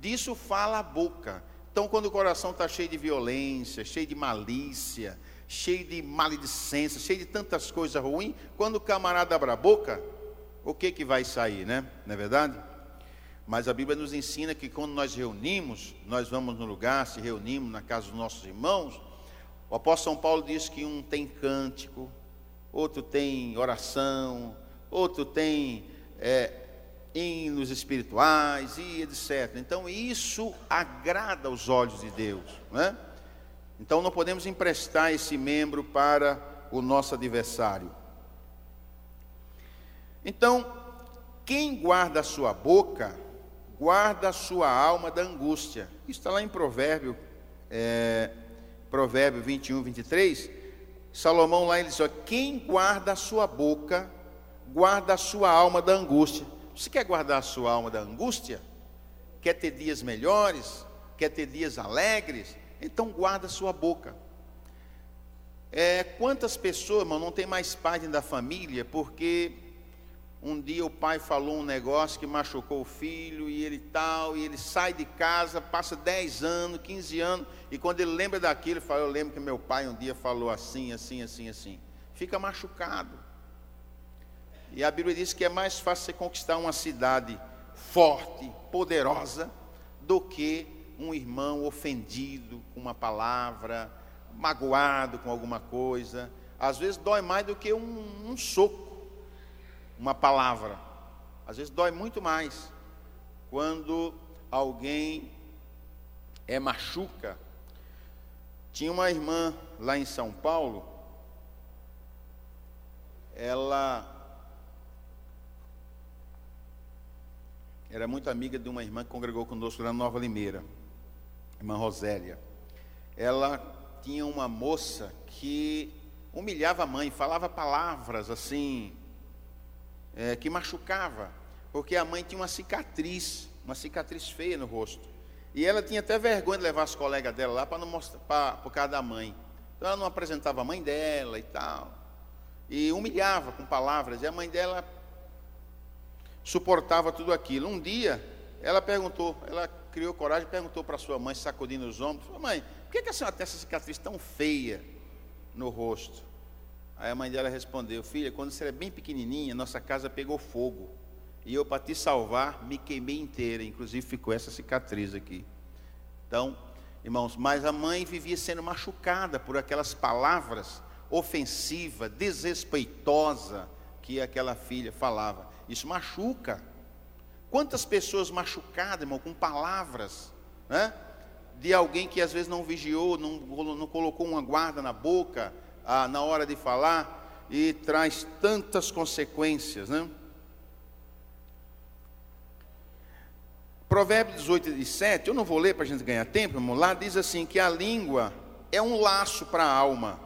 disso fala a boca. Então quando o coração está cheio de violência, cheio de malícia, cheio de maledicência, cheio de tantas coisas ruins, quando o camarada abre a boca, o que vai sair, né? Não é verdade? Mas a Bíblia nos ensina que quando nós reunimos, nós vamos no lugar, se reunimos na casa dos nossos irmãos, o apóstolo São Paulo diz que um tem cântico, outro tem oração, outro tem hinos espirituais e etc. Então isso agrada aos olhos de Deus, né? Então não podemos emprestar esse membro para o nosso adversário. Então, quem guarda a sua boca, guarda a sua alma da angústia. Isso está lá em Provérbio 21, 23. Salomão lá ele diz, ó, quem guarda a sua boca, guarda a sua alma da angústia. Você quer guardar a sua alma da angústia? Quer ter dias melhores? Quer ter dias alegres? Então guarda a sua boca. Quantas pessoas, irmão, não tem mais paz dentro da família, porque um dia o pai falou um negócio que machucou o filho, e ele sai de casa, passa 10 anos, 15 anos, e quando ele lembra daquilo, ele fala, eu lembro que meu pai um dia falou assim, assim, assim, assim. Fica machucado. E a Bíblia diz que é mais fácil você conquistar uma cidade forte, poderosa, do que um irmão ofendido com uma palavra, magoado com alguma coisa. Às vezes dói mais do que um soco. Uma palavra, às vezes dói muito mais quando alguém machuca. Tinha uma irmã lá em São Paulo, ela era muito amiga de uma irmã que congregou conosco lá na Nova Limeira, irmã Rosélia. Ela tinha uma moça que humilhava a mãe, falava palavras assim, que machucava, porque a mãe tinha uma cicatriz feia no rosto, e ela tinha até vergonha de levar as colegas dela lá para não mostrar, por causa da mãe. Então ela não apresentava a mãe dela e tal, e humilhava com palavras, e a mãe dela suportava tudo aquilo. Um dia ela criou coragem e perguntou para sua mãe, sacudindo os ombros, falou, mãe, por que a senhora tem essa cicatriz tão feia no rosto? Aí a mãe dela respondeu, filha, quando você era bem pequenininha, nossa casa pegou fogo, e eu, para te salvar, me queimei inteira, inclusive ficou essa cicatriz aqui. Então, irmãos, mas a mãe vivia sendo machucada por aquelas palavras ofensivas, desrespeitosas, que aquela filha falava. Isso machuca. Quantas pessoas machucadas, irmão, com palavras, né? De alguém que às vezes não vigiou, não colocou uma guarda na boca, na hora de falar, e traz tantas consequências, né? Provérbios 18 e 17, eu não vou ler para a gente ganhar tempo, irmão, lá diz assim, que a língua é um laço para a alma.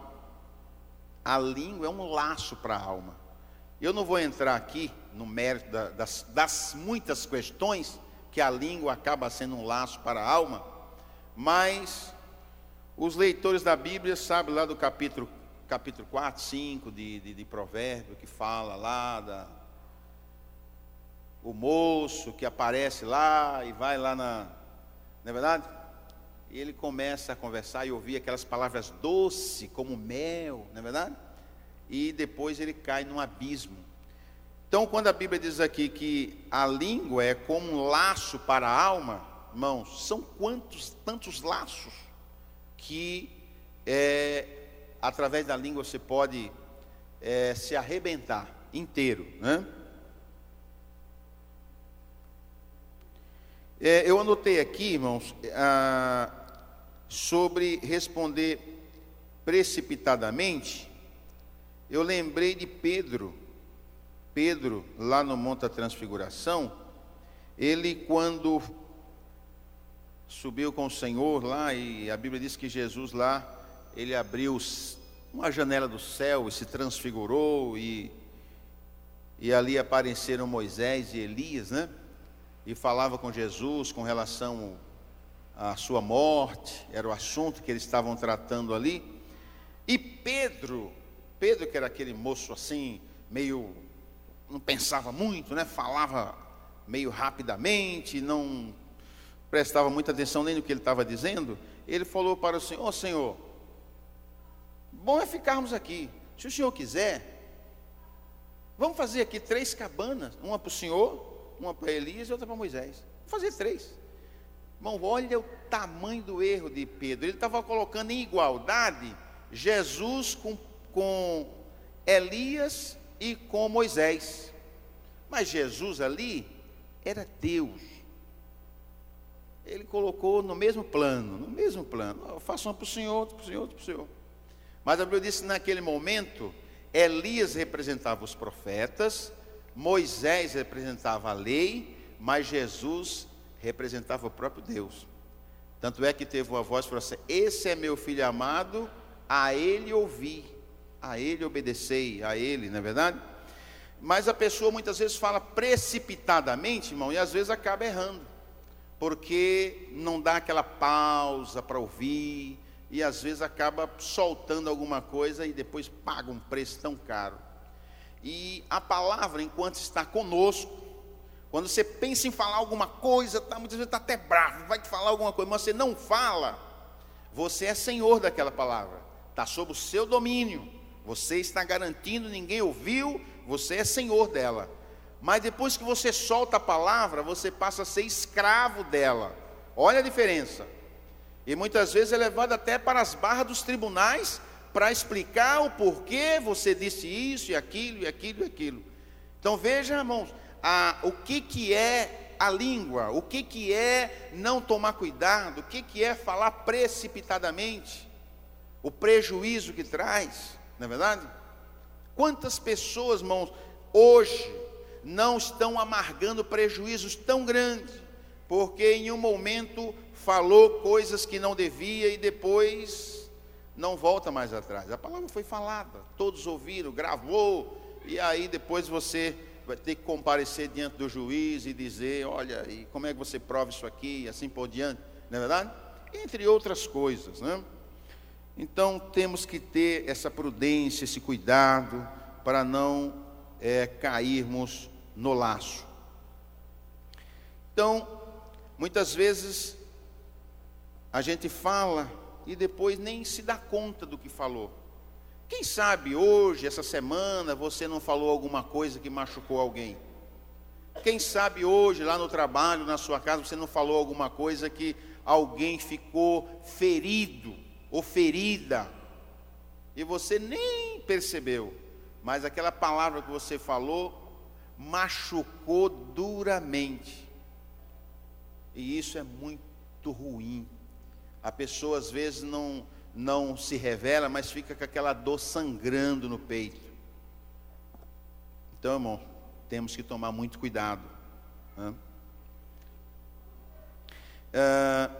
A língua é um laço para a alma. Eu não vou entrar aqui no mérito das muitas questões que a língua acaba sendo um laço para a alma, mas os leitores da Bíblia sabem lá do capítulo 4, 5 de Provérbio, que fala lá o moço que aparece lá e vai lá não é verdade? E ele começa a conversar e ouvir aquelas palavras doces como mel, não é verdade? E depois ele cai num abismo. Então, quando a Bíblia diz aqui que a língua é como um laço para a alma, irmãos, são tantos laços que através da língua você pode se arrebentar inteiro, né? Eu anotei aqui, irmãos, sobre responder precipitadamente. Eu lembrei de Pedro, Pedro, lá no Monte da Transfiguração, ele quando subiu com o Senhor lá, e a Bíblia diz que Jesus lá, ele abriu uma janela do céu e se transfigurou, e ali apareceram Moisés e Elias, né? E falava com Jesus com relação à sua morte, era o assunto que eles estavam tratando ali. E Pedro, que era aquele moço assim, meio, não pensava muito, né? Falava meio rapidamente, não prestava muita atenção nem no que ele estava dizendo. Ele falou para o Senhor: ó Senhor, bom é ficarmos aqui, se o Senhor quiser, vamos fazer aqui 3 cabanas, uma para o Senhor, uma para Elias e outra para Moisés. Vamos fazer 3. Irmão, olha o tamanho do erro de Pedro. Ele estava colocando em igualdade Jesus com Elias e com Moisés. Mas Jesus ali era Deus. Ele colocou no mesmo plano. Eu faço uma para o Senhor, outra para o Senhor, outra para o Senhor. Mas a Bíblia diz que naquele momento, Elias representava os profetas, Moisés representava a lei, mas Jesus representava o próprio Deus. Tanto é que teve uma voz que falou assim: esse é meu filho amado, a ele ouvi, a ele obedecei, a ele, não é verdade? Mas a pessoa muitas vezes fala precipitadamente, irmão, e às vezes acaba errando, porque não dá aquela pausa para ouvir, e às vezes acaba soltando alguma coisa e depois paga um preço tão caro. E a palavra, enquanto está conosco, quando você pensa em falar alguma coisa, muitas vezes está até bravo, vai te falar alguma coisa, mas você não fala, você é senhor daquela palavra, está sob o seu domínio, você está garantindo, ninguém ouviu, você é senhor dela. Mas depois que você solta a palavra, você passa a ser escravo dela. Olha a diferença. E muitas vezes é levado até para as barras dos tribunais para explicar o porquê você disse isso e aquilo e aquilo e aquilo. Então veja, irmãos, o que é a língua, o que é não tomar cuidado, o que é falar precipitadamente, o prejuízo que traz, não é verdade? Quantas pessoas, irmãos, hoje não estão amargando prejuízos tão grandes, porque em um momento falou coisas que não devia e depois não volta mais atrás. A palavra foi falada, todos ouviram, gravou, e aí depois você vai ter que comparecer diante do juiz e dizer: olha, e como é que você prova isso aqui, e assim por diante, não é verdade? Entre outras coisas, né? Então temos que ter essa prudência, esse cuidado, para não cairmos no laço. Então, muitas vezes a gente fala e depois nem se dá conta do que falou. Quem sabe hoje, essa semana, você não falou alguma coisa que machucou alguém? Quem sabe hoje, lá no trabalho, na sua casa, você não falou alguma coisa que alguém ficou ferido ou ferida, e você nem percebeu, mas aquela palavra que você falou machucou duramente, e isso é muito ruim. A pessoa às vezes não se revela, mas fica com aquela dor sangrando no peito. Então, irmão, temos que tomar muito cuidado, né?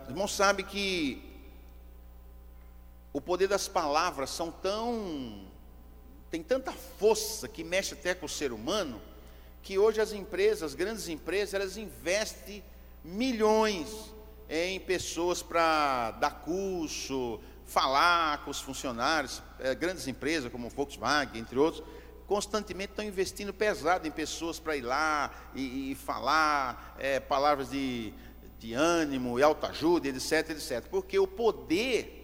Irmão, sabe que o poder das palavras tem tanta força que mexe até com o ser humano, que hoje as grandes empresas, elas investem milhões em pessoas para dar curso, falar com os funcionários. Grandes empresas como Volkswagen, entre outros, constantemente estão investindo pesado em pessoas para ir lá e falar palavras de ânimo e autoajuda, etc, etc. Porque o poder,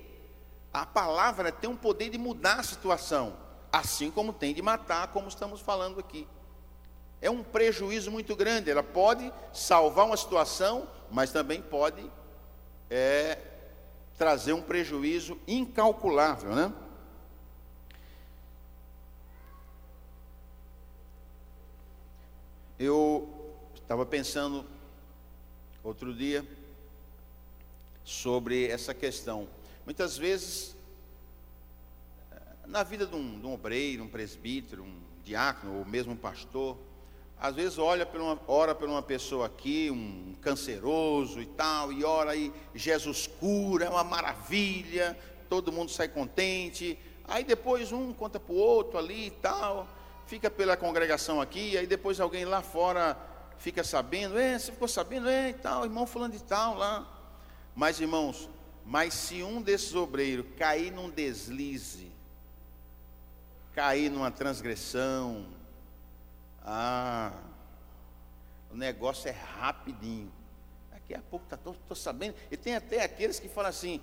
a palavra tem um poder de mudar a situação, assim como tem de matar, como estamos falando aqui. É um prejuízo muito grande. Ela pode salvar uma situação, mas também pode trazer um prejuízo incalculável, né? Eu estava pensando outro dia sobre essa questão. Muitas vezes, na vida de um obreiro, um presbítero, um diácono ou mesmo um pastor, às vezes ora por uma pessoa aqui, um canceroso e tal, e ora e Jesus cura, é uma maravilha, todo mundo sai contente. Aí depois um conta para o outro ali e tal, fica pela congregação aqui, aí depois alguém lá fora fica sabendo, você ficou sabendo, e tal, irmão fulano de tal lá. Mas irmãos, se um desses obreiros cair num deslize, cair numa transgressão, o negócio é rapidinho. Daqui a pouco estou sabendo. E tem até aqueles que falam assim: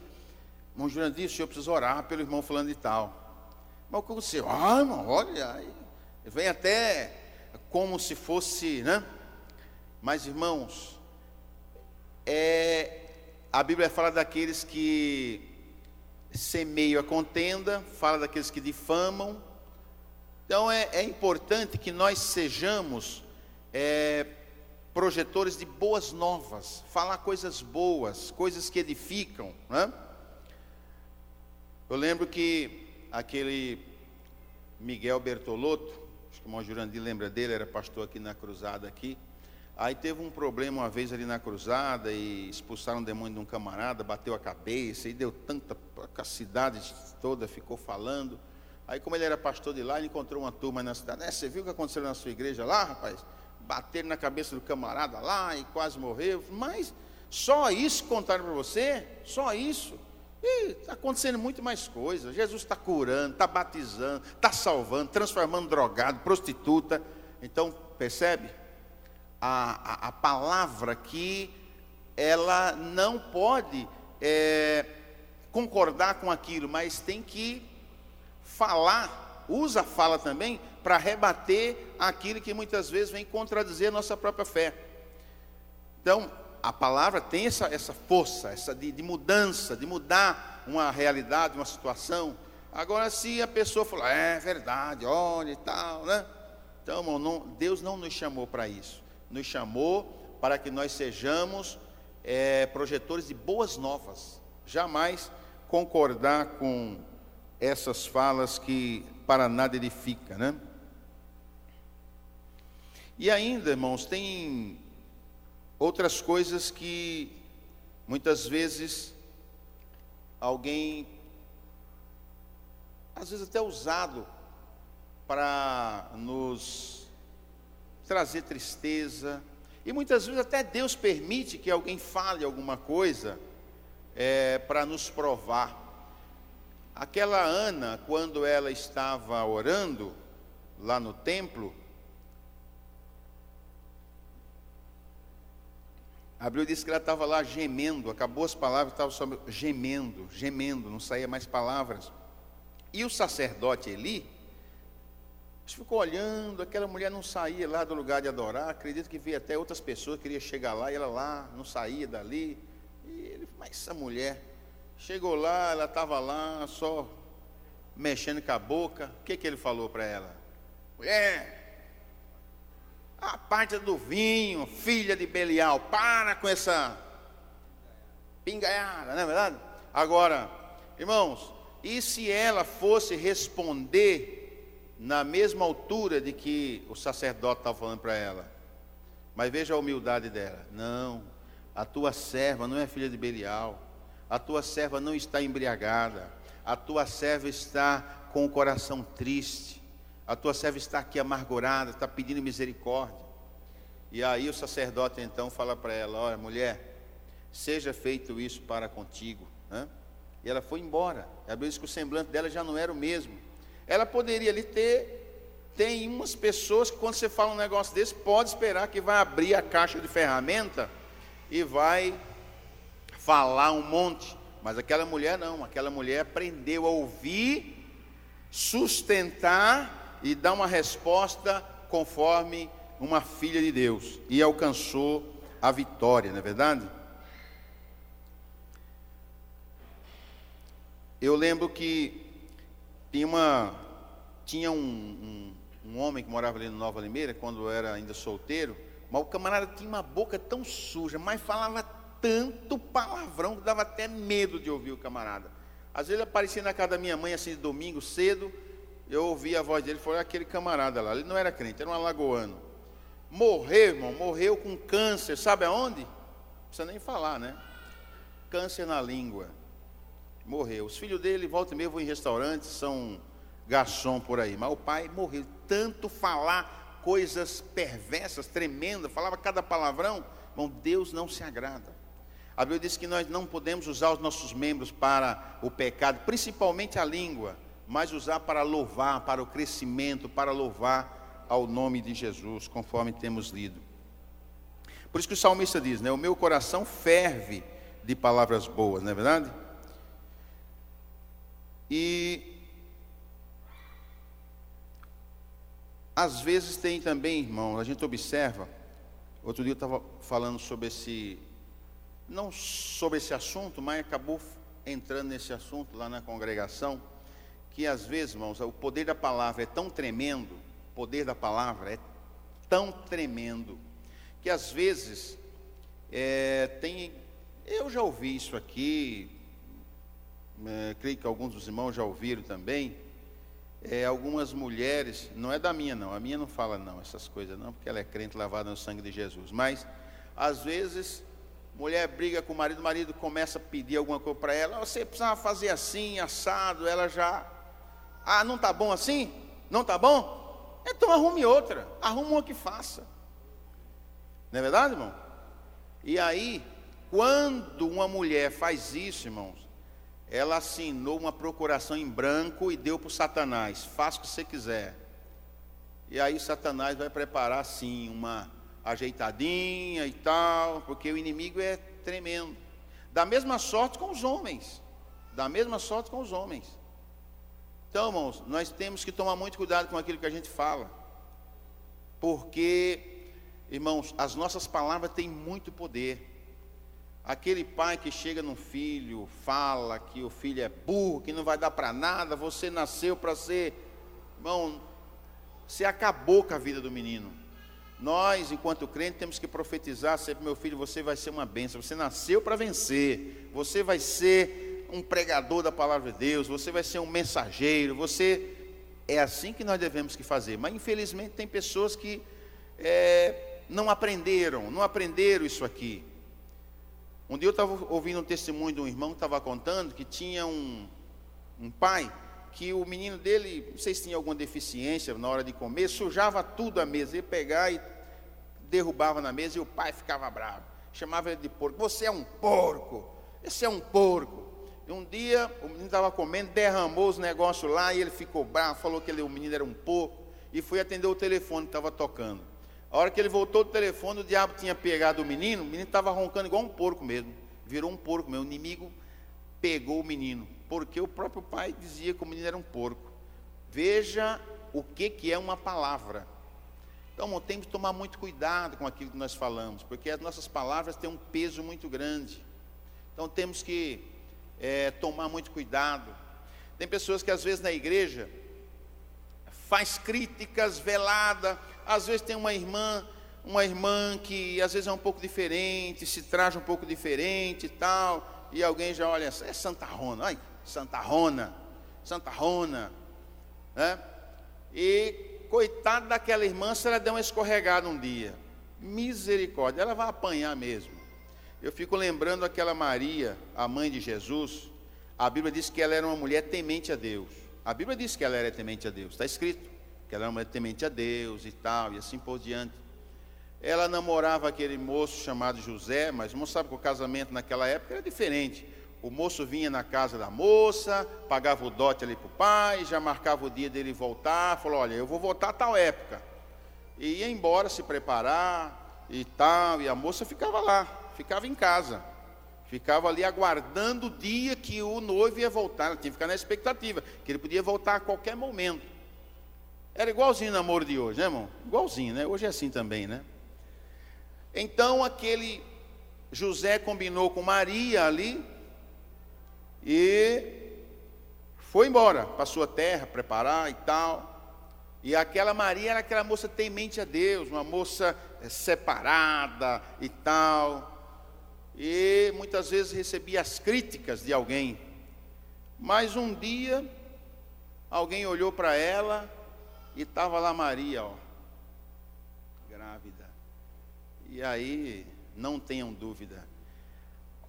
irmão Jurandir, o senhor precisa orar pelo irmão fulano de tal. Mas o que você, irmão, olha, aí vem até como se fosse, né? Mas irmãos, a Bíblia fala daqueles que semeiam a contenda, fala daqueles que difamam. Então é importante que nós sejamos projetores de boas novas, falar coisas boas, coisas que edificam, né? Eu lembro que aquele Miguel Bertolotto, acho que o irmão Jurandir lembra dele, era pastor aqui na Cruzada aqui. Aí teve um problema uma vez ali na Cruzada e expulsaram um demônio de um camarada, bateu a cabeça e deu tanta, a cidade toda ficou falando. Aí como ele era pastor de lá, ele encontrou uma turma na cidade. Você viu o que aconteceu na sua igreja lá, rapaz? Bateram na cabeça do camarada lá e quase morreu. Mas só isso contaram para você? Só isso? Está acontecendo muito mais coisas. Jesus está curando, está batizando, está salvando, transformando drogado, prostituta. Então, percebe? A palavra aqui, ela não pode concordar com aquilo, mas tem que falar, usa a fala também para rebater aquilo que muitas vezes vem contradizer a nossa própria fé. Então, a palavra tem essa força, de mudança, de mudar uma realidade, uma situação. Agora, se a pessoa falar, é verdade, olha e tal, né? Então, irmão, Deus não nos chamou para isso. Nos chamou para que nós sejamos projetores de boas novas. Jamais concordar com essas falas que para nada edifica, né? E ainda, irmãos, tem outras coisas que muitas vezes alguém, às vezes até usado para nos trazer tristeza, e muitas vezes até Deus permite que alguém fale alguma coisa para nos provar. Aquela Ana, quando ela estava orando lá no templo, a Bíblia diz que ela estava lá gemendo, acabou as palavras, estava só gemendo, não saía mais palavras. E o sacerdote Eli ficou olhando, aquela mulher não saía lá do lugar de adorar, acredito que via até outras pessoas, queria chegar lá, e ela lá, não saía dali. E ele, mas essa mulher, chegou lá, ela estava lá, só mexendo com a boca. O que ele falou para ela? Mulher, a parte do vinho, filha de Belial, para com essa pingaiada, não é verdade? Agora, irmãos, e se ela fosse responder na mesma altura de que o sacerdote estava falando para ela? Mas veja a humildade dela. Não, a tua serva não é filha de Belial, a tua serva não está embriagada, a tua serva está com o coração triste, a tua serva está aqui amargurada, está pedindo misericórdia. E aí o sacerdote então fala para ela: olha, mulher, seja feito isso para contigo, né? E ela foi embora. A Bíblia diz que o semblante dela já não era o mesmo. Ela poderia ali tem umas pessoas que quando você fala um negócio desse, pode esperar que vai abrir a caixa de ferramenta e vai falar um monte. Mas aquela mulher não, aquela mulher aprendeu a ouvir, sustentar e dar uma resposta conforme uma filha de Deus, e alcançou a vitória, não é verdade? Eu lembro que tinha um homem que morava ali no Nova Limeira, quando eu era ainda solteiro, mas o camarada tinha uma boca tão suja, mas falava tanto palavrão que dava até medo de ouvir o camarada. Às vezes ele aparecia na casa da minha mãe assim de domingo cedo, eu ouvi a voz dele, foi aquele camarada lá, ele não era crente, era um alagoano. Morreu, irmão, morreu com câncer, sabe aonde? Não precisa nem falar, né? Câncer na língua. Morreu. Os filhos dele, volta e meia, vão em restaurantes, são garçom por aí. Mas o pai morreu. Tanto falar coisas perversas, tremendas, falava cada palavrão. Irmão, Deus não se agrada. A Bíblia diz que nós não podemos usar os nossos membros para o pecado, principalmente a língua, mas usar para louvar, para o crescimento, para louvar ao nome de Jesus, conforme temos lido. Por isso que o salmista diz, né? O meu coração ferve de palavras boas, não é verdade? E às vezes tem também, irmão, a gente observa, outro dia eu estava falando sobre não sobre esse assunto, mas acabou entrando nesse assunto lá na congregação, que às vezes, irmãos, o poder da palavra é tão tremendo, o poder da palavra é tão tremendo, que às vezes eu já ouvi isso aqui, creio que alguns dos irmãos já ouviram também, algumas mulheres, não é da minha não, a minha não fala não, essas coisas não, porque ela é crente lavada no sangue de Jesus, mas às vezes, mulher briga com o marido começa a pedir alguma coisa para ela, você precisava fazer assim, assado, ela já, não está bom assim? Não está bom? Então arrume outra, arrume uma que faça, não é verdade, irmão? E aí, quando uma mulher faz isso, irmãos, ela assinou uma procuração em branco e deu para o Satanás, faça o que você quiser. E aí Satanás vai preparar assim, uma ajeitadinha e tal, porque o inimigo é tremendo. Da mesma sorte com os homens. Da mesma sorte com os homens. Então, irmãos, nós temos que tomar muito cuidado com aquilo que a gente fala. Porque, irmãos, as nossas palavras têm muito poder. Aquele pai que chega no filho, fala que o filho é burro, que não vai dar para nada, você nasceu para ser... Irmão, você acabou com a vida do menino. Nós, enquanto crente, temos que profetizar sempre, meu filho, você vai ser uma bênção, você nasceu para vencer, você vai ser um pregador da palavra de Deus, você vai ser um mensageiro, é assim que nós devemos que fazer. Mas infelizmente tem pessoas que não aprenderam isso aqui. Um dia eu estava ouvindo um testemunho de um irmão que estava contando que tinha um pai, que o menino dele, não sei se tinha alguma deficiência na hora de comer, sujava tudo a mesa, ia pegar e derrubava na mesa e o pai ficava bravo, chamava ele de porco, você é um porco, esse é um porco. E um dia o menino estava comendo, derramou os negócios lá e ele ficou bravo, falou que o menino era um porco e foi atender o telefone que estava tocando. A hora que ele voltou do telefone, o diabo tinha pegado o menino estava roncando igual um porco mesmo, virou um porco mesmo, o inimigo pegou o menino, porque o próprio pai dizia que o menino era um porco. Veja o que é uma palavra. Então, temos que tomar muito cuidado com aquilo que nós falamos, porque as nossas palavras têm um peso muito grande. Então, temos que tomar muito cuidado. Tem pessoas que às vezes na igreja faz críticas veladas, às vezes tem uma irmã que às vezes é um pouco diferente, se traja um pouco diferente e tal, e alguém já olha, é santarrona, ai, santarrona, né? E coitada daquela irmã, se ela der uma escorregada um dia, misericórdia, ela vai apanhar mesmo. Eu fico lembrando aquela Maria, a mãe de Jesus, a Bíblia diz que ela era uma mulher temente a Deus. A Bíblia diz que ela era temente a Deus, está escrito que ela era uma mulher temente a Deus e tal, e assim por diante. Ela namorava aquele moço chamado José, mas o moço sabe que o casamento naquela época era diferente. O moço vinha na casa da moça, pagava o dote ali para o pai, já marcava o dia dele voltar, falou, olha, eu vou voltar a tal época. E ia embora se preparar e tal, e a moça ficava lá, ficava em casa. Ficava ali aguardando o dia que o noivo ia voltar. Ela tinha que ficar na expectativa, que ele podia voltar a qualquer momento. Era igualzinho o namoro de hoje, né, irmão? Igualzinho, né? Hoje é assim também, né? Então, aquele José combinou com Maria ali e foi embora para a sua terra, preparar e tal. E aquela Maria era aquela moça temente a Deus, uma moça separada e tal. E muitas vezes recebia as críticas de alguém. Mas um dia, Alguém olhou para ela e estava lá Maria, ó, grávida. E aí, não tenham dúvida.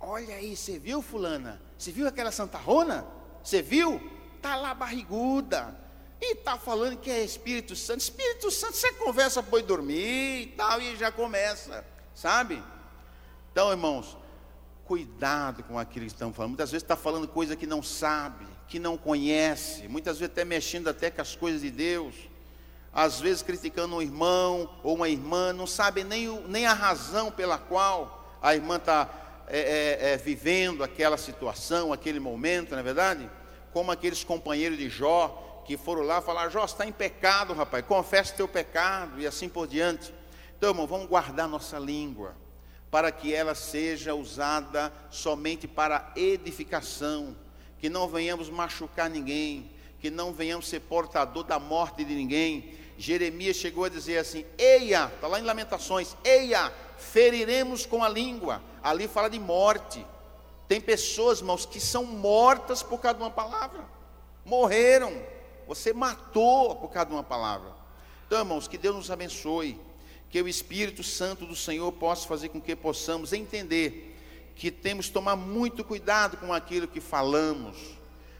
Olha aí, você viu, fulana? Você viu aquela santarrona? Você viu? Está lá barriguda. E está falando que é Espírito Santo. Espírito Santo, você conversa para ir dormir e tal, e já começa, sabe? Então, irmãos, cuidado com aquilo que estão falando. Muitas vezes está falando coisa que não sabe, que não conhece. Muitas vezes até mexendo até com as coisas de Deus. Às vezes criticando um irmão ou uma irmã, não sabe nem a razão pela qual a irmã está vivendo aquela situação, aquele momento, não é verdade? Como aqueles companheiros de Jó, que foram lá falar: Jó, você está em pecado, rapaz, confessa o teu pecado, e assim por diante. Então, irmão, vamos guardar nossa língua, para que ela seja usada somente para edificação, que não venhamos machucar ninguém, que não venhamos ser portador da morte de ninguém. Jeremias chegou a dizer assim: eia, está lá em Lamentações, eia, feriremos com a língua. Ali fala de morte. Tem pessoas, irmãos, que são mortas por causa de uma palavra, morreram, você matou por causa de uma palavra. Então, irmãos, que Deus nos abençoe, que o Espírito Santo do Senhor possa fazer com que possamos entender que temos que tomar muito cuidado com aquilo que falamos,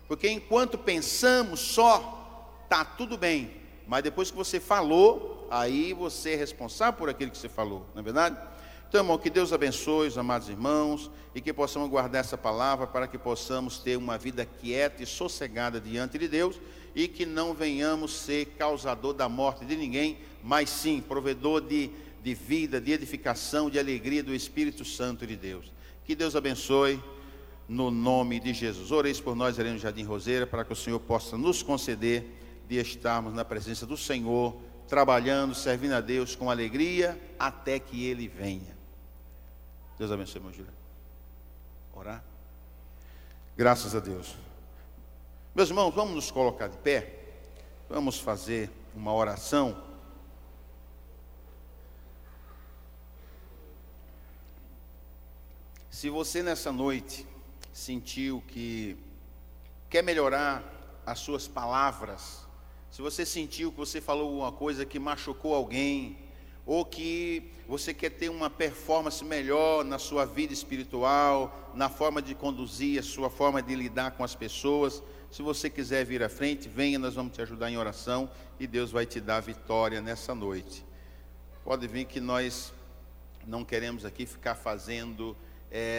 porque enquanto pensamos só, está tudo bem, mas depois que você falou, aí você é responsável por aquilo que você falou, não é verdade? Então, irmão, que Deus abençoe os amados irmãos, e que possamos guardar essa palavra, para que possamos ter uma vida quieta e sossegada diante de Deus, e que não venhamos ser causador da morte de ninguém, mas sim provedor de vida, de edificação, de alegria do Espírito Santo de Deus. Que Deus abençoe, no nome de Jesus. Oreis por nós, Arena do Jardim Roseira, para que o Senhor possa nos conceder de estarmos na presença do Senhor, trabalhando, servindo a Deus com alegria, até que Ele venha. Deus abençoe, irmão Júlio. Orar. Graças a Deus. Meus irmãos, vamos nos colocar de pé. Vamos fazer uma oração. Se você nessa noite sentiu que quer melhorar as suas palavras, se você sentiu que você falou alguma coisa que machucou alguém, ou que você quer ter uma performance melhor na sua vida espiritual, na forma de conduzir, a sua forma de lidar com as pessoas, se você quiser vir à frente, venha, nós vamos te ajudar em oração, e Deus vai te dar vitória nessa noite. Pode vir, que nós não queremos aqui ficar fazendo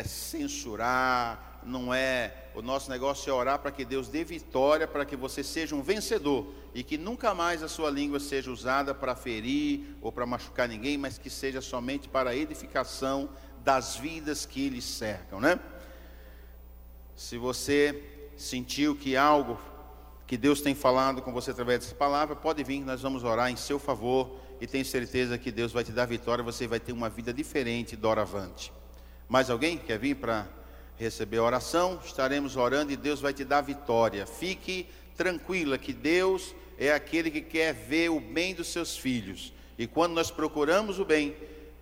censurar, não é, o nosso negócio é orar para que Deus dê vitória, para que você seja um vencedor, e que nunca mais a sua língua seja usada para ferir ou para machucar ninguém, mas que seja somente para a edificação das vidas que lhe cercam, né? Se você sentiu que algo que Deus tem falado com você através dessa palavra, pode vir, nós vamos orar em seu favor, e tenho certeza que Deus vai te dar vitória, você vai ter uma vida diferente doravante. Mais alguém quer vir para receber a oração? Estaremos orando e Deus vai te dar vitória. Fique tranquila que Deus é aquele que quer ver o bem dos seus filhos. E quando nós procuramos o bem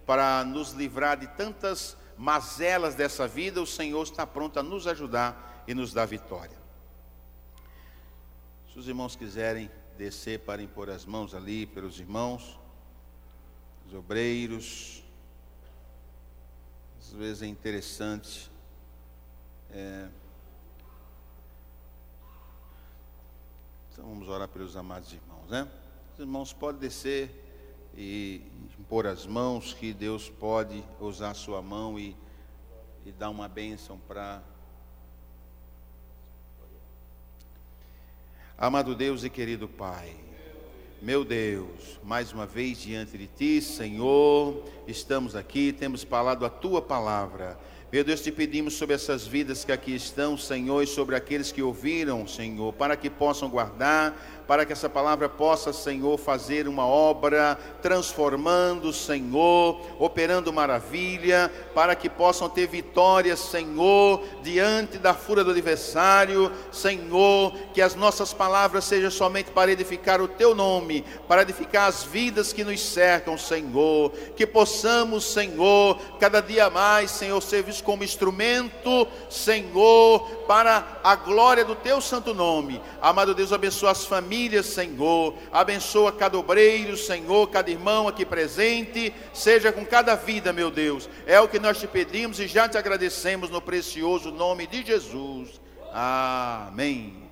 para nos livrar de tantas mazelas dessa vida, o Senhor está pronto a nos ajudar e nos dar vitória. Se os irmãos quiserem descer para impor as mãos ali pelos irmãos, os obreiros. Às vezes é interessante então vamos orar pelos amados irmãos, né? Os irmãos podem descer e impor as mãos, que Deus pode usar a sua mão e dar uma bênção para... Amado Deus e querido Pai, meu Deus, mais uma vez diante de Ti, Senhor, estamos aqui, temos falado a Tua palavra. Meu Deus, te pedimos sobre essas vidas que aqui estão, Senhor, e sobre aqueles que ouviram, Senhor, para que possam guardar, para que essa palavra possa, Senhor, fazer uma obra, transformando, Senhor, operando maravilha, para que possam ter vitória, Senhor, diante da fúria do adversário, Senhor, que as nossas palavras sejam somente para edificar o Teu nome, para edificar as vidas que nos cercam, Senhor, que possamos, Senhor, cada dia mais, Senhor, ser servirmos como instrumento, Senhor, para a glória do Teu santo nome. Amado Deus, abençoa as famílias, Senhor, abençoa cada obreiro, Senhor, cada irmão aqui presente, seja com cada vida, meu Deus. É o que nós te pedimos e já te agradecemos no precioso nome de Jesus. Amém.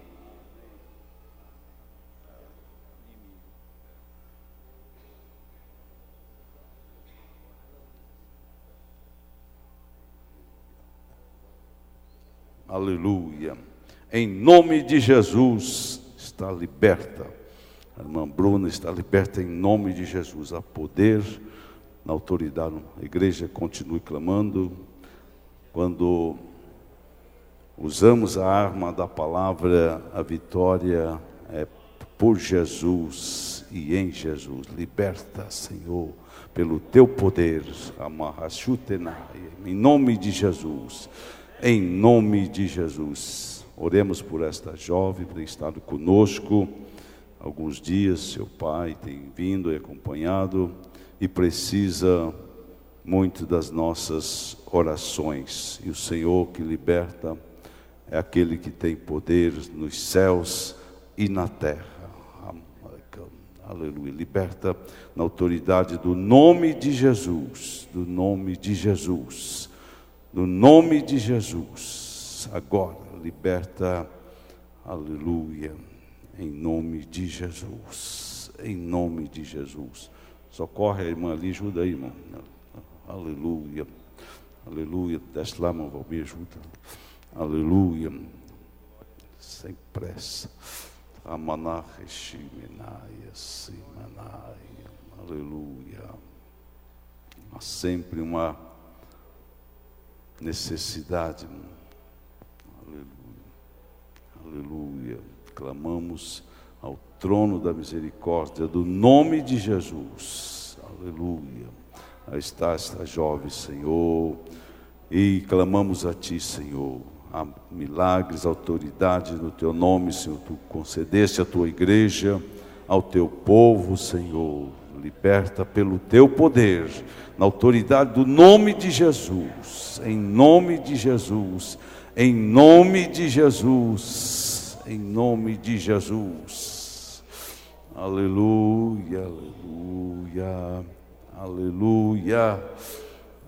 Aleluia. Em nome de Jesus, está liberta. A irmã Bruna está liberta em nome de Jesus. Há poder na autoridade. A igreja continue clamando. Quando usamos a arma da palavra, a vitória é por Jesus e em Jesus. Liberta, Senhor, pelo teu poder. Em nome de Jesus. Em nome de Jesus. Oremos por esta jovem que tem estado conosco alguns dias. Seu pai tem vindo e acompanhado e precisa muito das nossas orações. E o Senhor que liberta é aquele que tem poder nos céus e na terra. Aleluia. Liberta na autoridade do nome de Jesus. Do nome de Jesus. No nome de Jesus, agora, liberta, aleluia, em nome de Jesus, em nome de Jesus. Socorre a irmã ali, ajuda aí, irmão. Aleluia, aleluia, desce lá, irmão Valmir, ajuda. Aleluia, sem pressa. Aleluia. Há sempre uma necessidade. Aleluia, aleluia. Clamamos ao trono da misericórdia do nome de Jesus. Aleluia. Aí está esta jovem, Senhor, e clamamos a Ti, Senhor. Há milagres, autoridade no Teu nome, Senhor. Tu concedeste à Tua igreja, ao Teu povo, Senhor. Liberta pelo Teu poder, na autoridade do nome de Jesus, em nome de Jesus, em nome de Jesus, em nome de Jesus. Aleluia, aleluia, aleluia,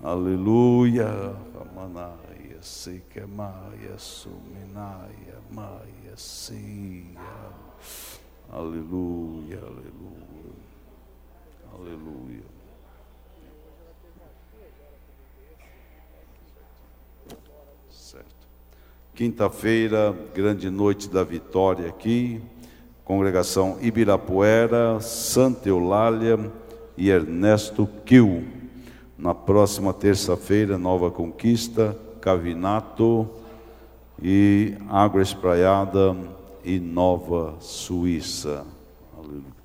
aleluia. Amanaia, seca, maia, suminaia, maia, cia. Aleluia, aleluia. Aleluia. Certo. Quinta-feira, grande noite da vitória aqui. Congregação Ibirapuera, Santa Eulália e Ernesto Kiel. Na próxima terça-feira, Nova Conquista, Cavinato e Água Espraiada e Nova Suíça. Aleluia.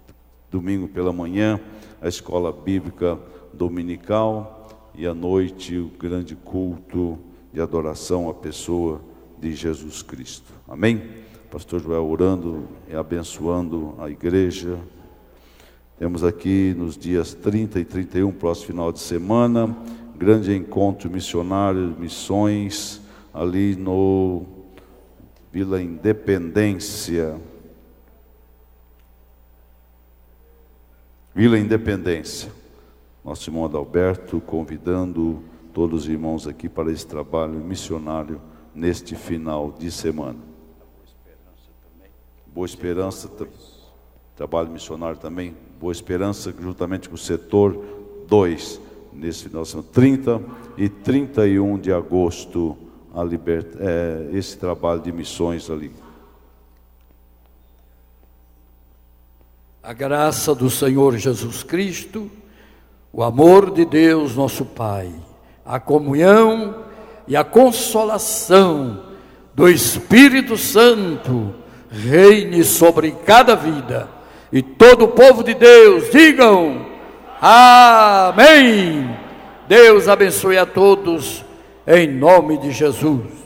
Domingo pela manhã, a escola bíblica dominical e à noite o grande culto de adoração à pessoa de Jesus Cristo. Amém? Pastor Joel orando e abençoando a igreja. Temos aqui nos dias 30 e 31, próximo final de semana, grande encontro missionário, missões, ali no Vila Independência. Vila Independência. Nosso irmão Adalberto convidando todos os irmãos aqui para esse trabalho missionário neste final de semana. Boa Esperança, trabalho missionário também. Boa Esperança, juntamente com o setor 2, nesse final de semana, 30 e 31 de agosto, esse trabalho de missões ali. A graça do Senhor Jesus Cristo, o amor de Deus nosso Pai, a comunhão e a consolação do Espírito Santo reine sobre cada vida. E todo o povo de Deus digam amém. Deus abençoe a todos em nome de Jesus.